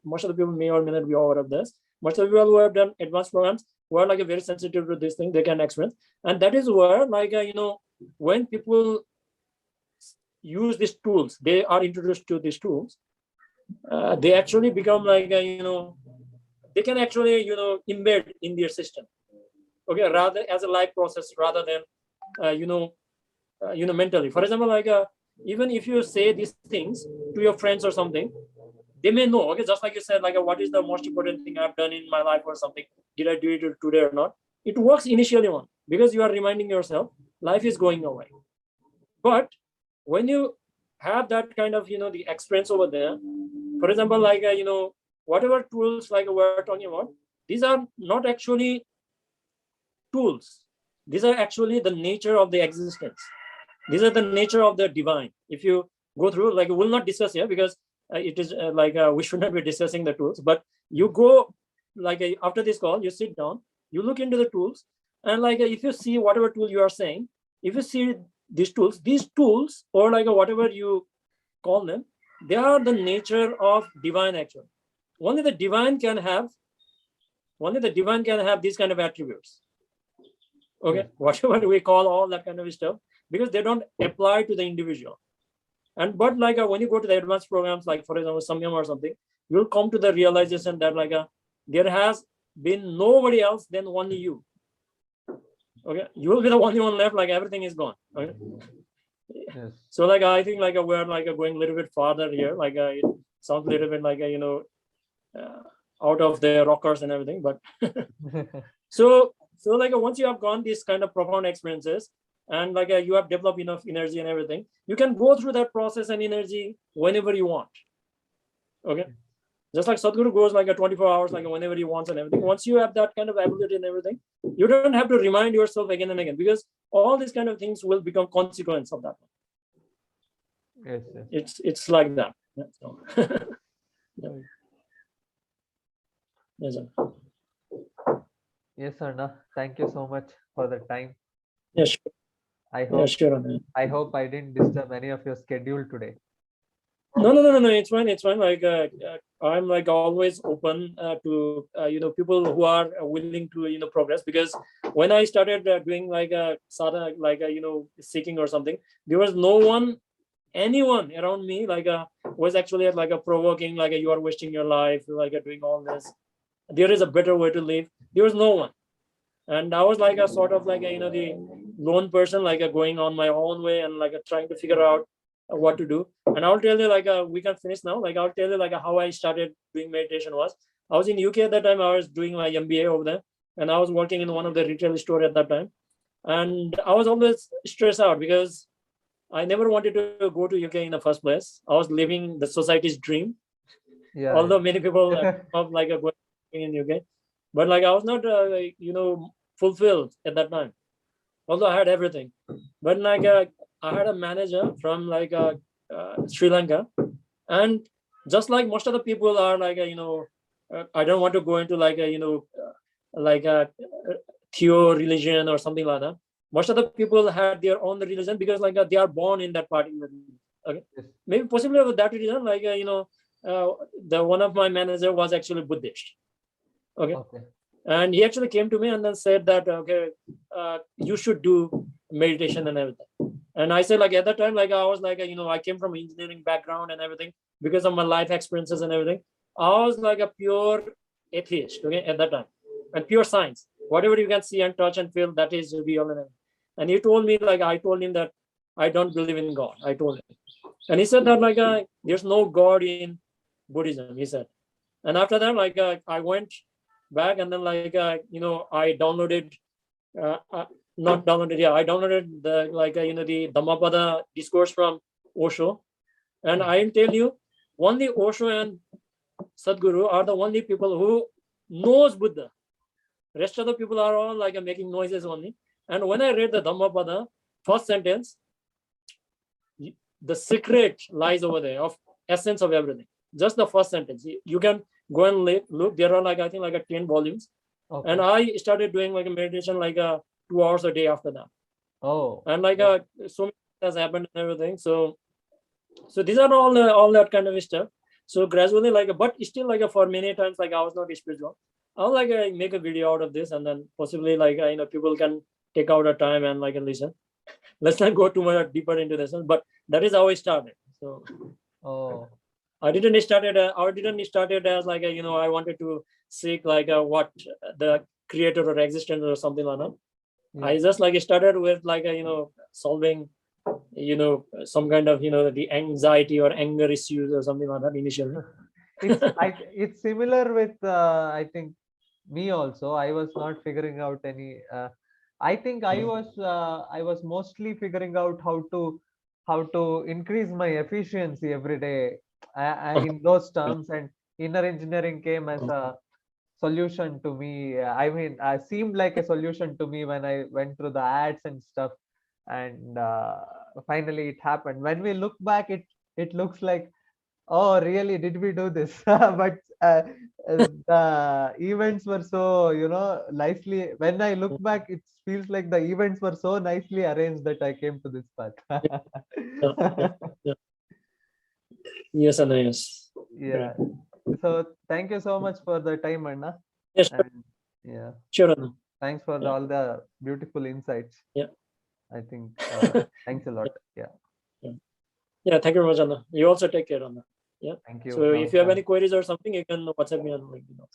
most of the people may or may not be aware of this. Most of the people who have done advanced programs, who are very sensitive to this thing, they can experience. And that is where, when people use these tools, they are introduced to these tools, they actually become they can actually embed in their system, okay, rather as a life process, rather than mentally. For example, even if you say these things to your friends or something, they may know, okay, just like you said, what is the most important thing I've done in my life or something, did I do it today or not? It works initially on, because you are reminding yourself life is going away. But when you have that kind of the experience over there, for example, whatever tools we're talking about, these are not actually tools, these are actually the nature of the existence. These are the nature of the divine. If you go through, we'll not discuss here, because it is we should not be discussing the tools, but you go after this call, you sit down, you look into the tools, and if you see whatever tool you are saying, if you see these tools or whatever you call them, they are the nature of divine actually. Only the divine can have these kind of attributes. Okay, whatever we call all that kind of stuff, because they don't apply to the individual. And but when you go to the advanced programs, for example Samyam or something, you'll come to the realization that there has been nobody else than only you. Okay, you will be the only one left, everything is gone. Okay. Yes. So I think we're going a little bit farther here, it sounds a little bit out of the rockers and everything, but so once you have gone these kind of profound experiences, and you have developed enough energy and everything, you can go through that process and energy whenever you want. Okay, just like Sadhguru goes 24 hours, whenever he wants and everything. Once you have that kind of ability and everything, you don't have to remind yourself again and again, because all these kind of things will become consequence of that. Yes. It's like that. Yeah, so. Yeah. Yes, sir. Yes, Anna. Thank you so much for the time. Yes. Sure. I hope I didn't disturb any of your schedule today. No. It's fine. It's fine. Like I'm like always open to people who are willing to progress. Because when I started doing like a sadhana, like seeking or something, there was no one, anyone around me like was actually like a provoking, like you are wasting your life, like doing all this. There is a better way to live. There was no one, and I was like a sort of like the lone person, like going on my own way and like trying to figure out what to do. And I'll tell you like we can finish now. Like I'll tell you like how I started doing meditation was. I was in UK at that time. I was doing my MBA over there, and I was working in one of the retail store at that time. And I was always stressed out because I never wanted to go to UK in the first place. I was living the society's dream, Yeah. although many people of like going in UK, but like I was not fulfilled at that time. Although I had everything, but like I had a manager from like Sri Lanka, and just like most of the people are like I don't want to go into like like a theo religion or something like that. Most of the people had their own religion because like they are born in that particular religion. Okay, Yes. maybe possibly for that reason, like the one of my manager was actually Buddhist. Okay, Okay. and he actually came to me and then said that okay, you should do meditation and everything. And I said like at that time, like I was like I came from engineering background and everything because of my life experiences and everything. I was like a pure atheist, okay, at that time, and pure science. Whatever you can see and touch and feel, that is real and everything. And he told me like I told him that I don't believe in God. I told him, and he said that like there's no God in Buddhism. He said, and after that like I went back and then like I downloaded not downloaded, yeah, I downloaded the like the Dhammapada discourse from Osho. And I'll tell you, only Osho and Sadhguru are the only people who knows Buddha. Rest of the people are all like making noises only. And when I read the Dhammapada first sentence, the secret lies over there of essence of everything. Just the first sentence, you can go and look. There are like I think like 10 volumes. Okay. And I started doing like a meditation like 2 hours a day after that. Oh. And like so many has happened and everything. So these are all that kind of stuff. So gradually like but still like for many times like I was not spiritual. I'll like make a video out of this, and then possibly like people can take out a time and like listen. Let's not go too much deeper into this one, but that is how I started. So Oh. I didn't start it as like I wanted to seek like what the creator or existence or something like that. Yeah. I just like started with like solving some kind of the anxiety or anger issues or something like that initially. It's similar with I think me also. I was not figuring out any. I think I was mostly figuring out how to increase my efficiency every day in those terms, and inner engineering came as a solution to me. I mean, seemed like a solution to me when I went through the ads and stuff, and finally it happened. When we look back, it looks like, oh, really? Did we do this? But the events were so, nicely. When I look back, it feels like the events were so nicely arranged that I came to this path. Yeah. Yes, Anna, yes. Yeah. So thank you so much for the time, Anna. Yes, sure. And yeah, Sure, Anna. thanks for all the beautiful insights. Yeah. I think thanks a lot. Yeah. Yeah, thank you very much, Anna. You also take care, Anna. Yeah. Thank you. So if you have Namaskar. any queries or something, you can WhatsApp me and let me know.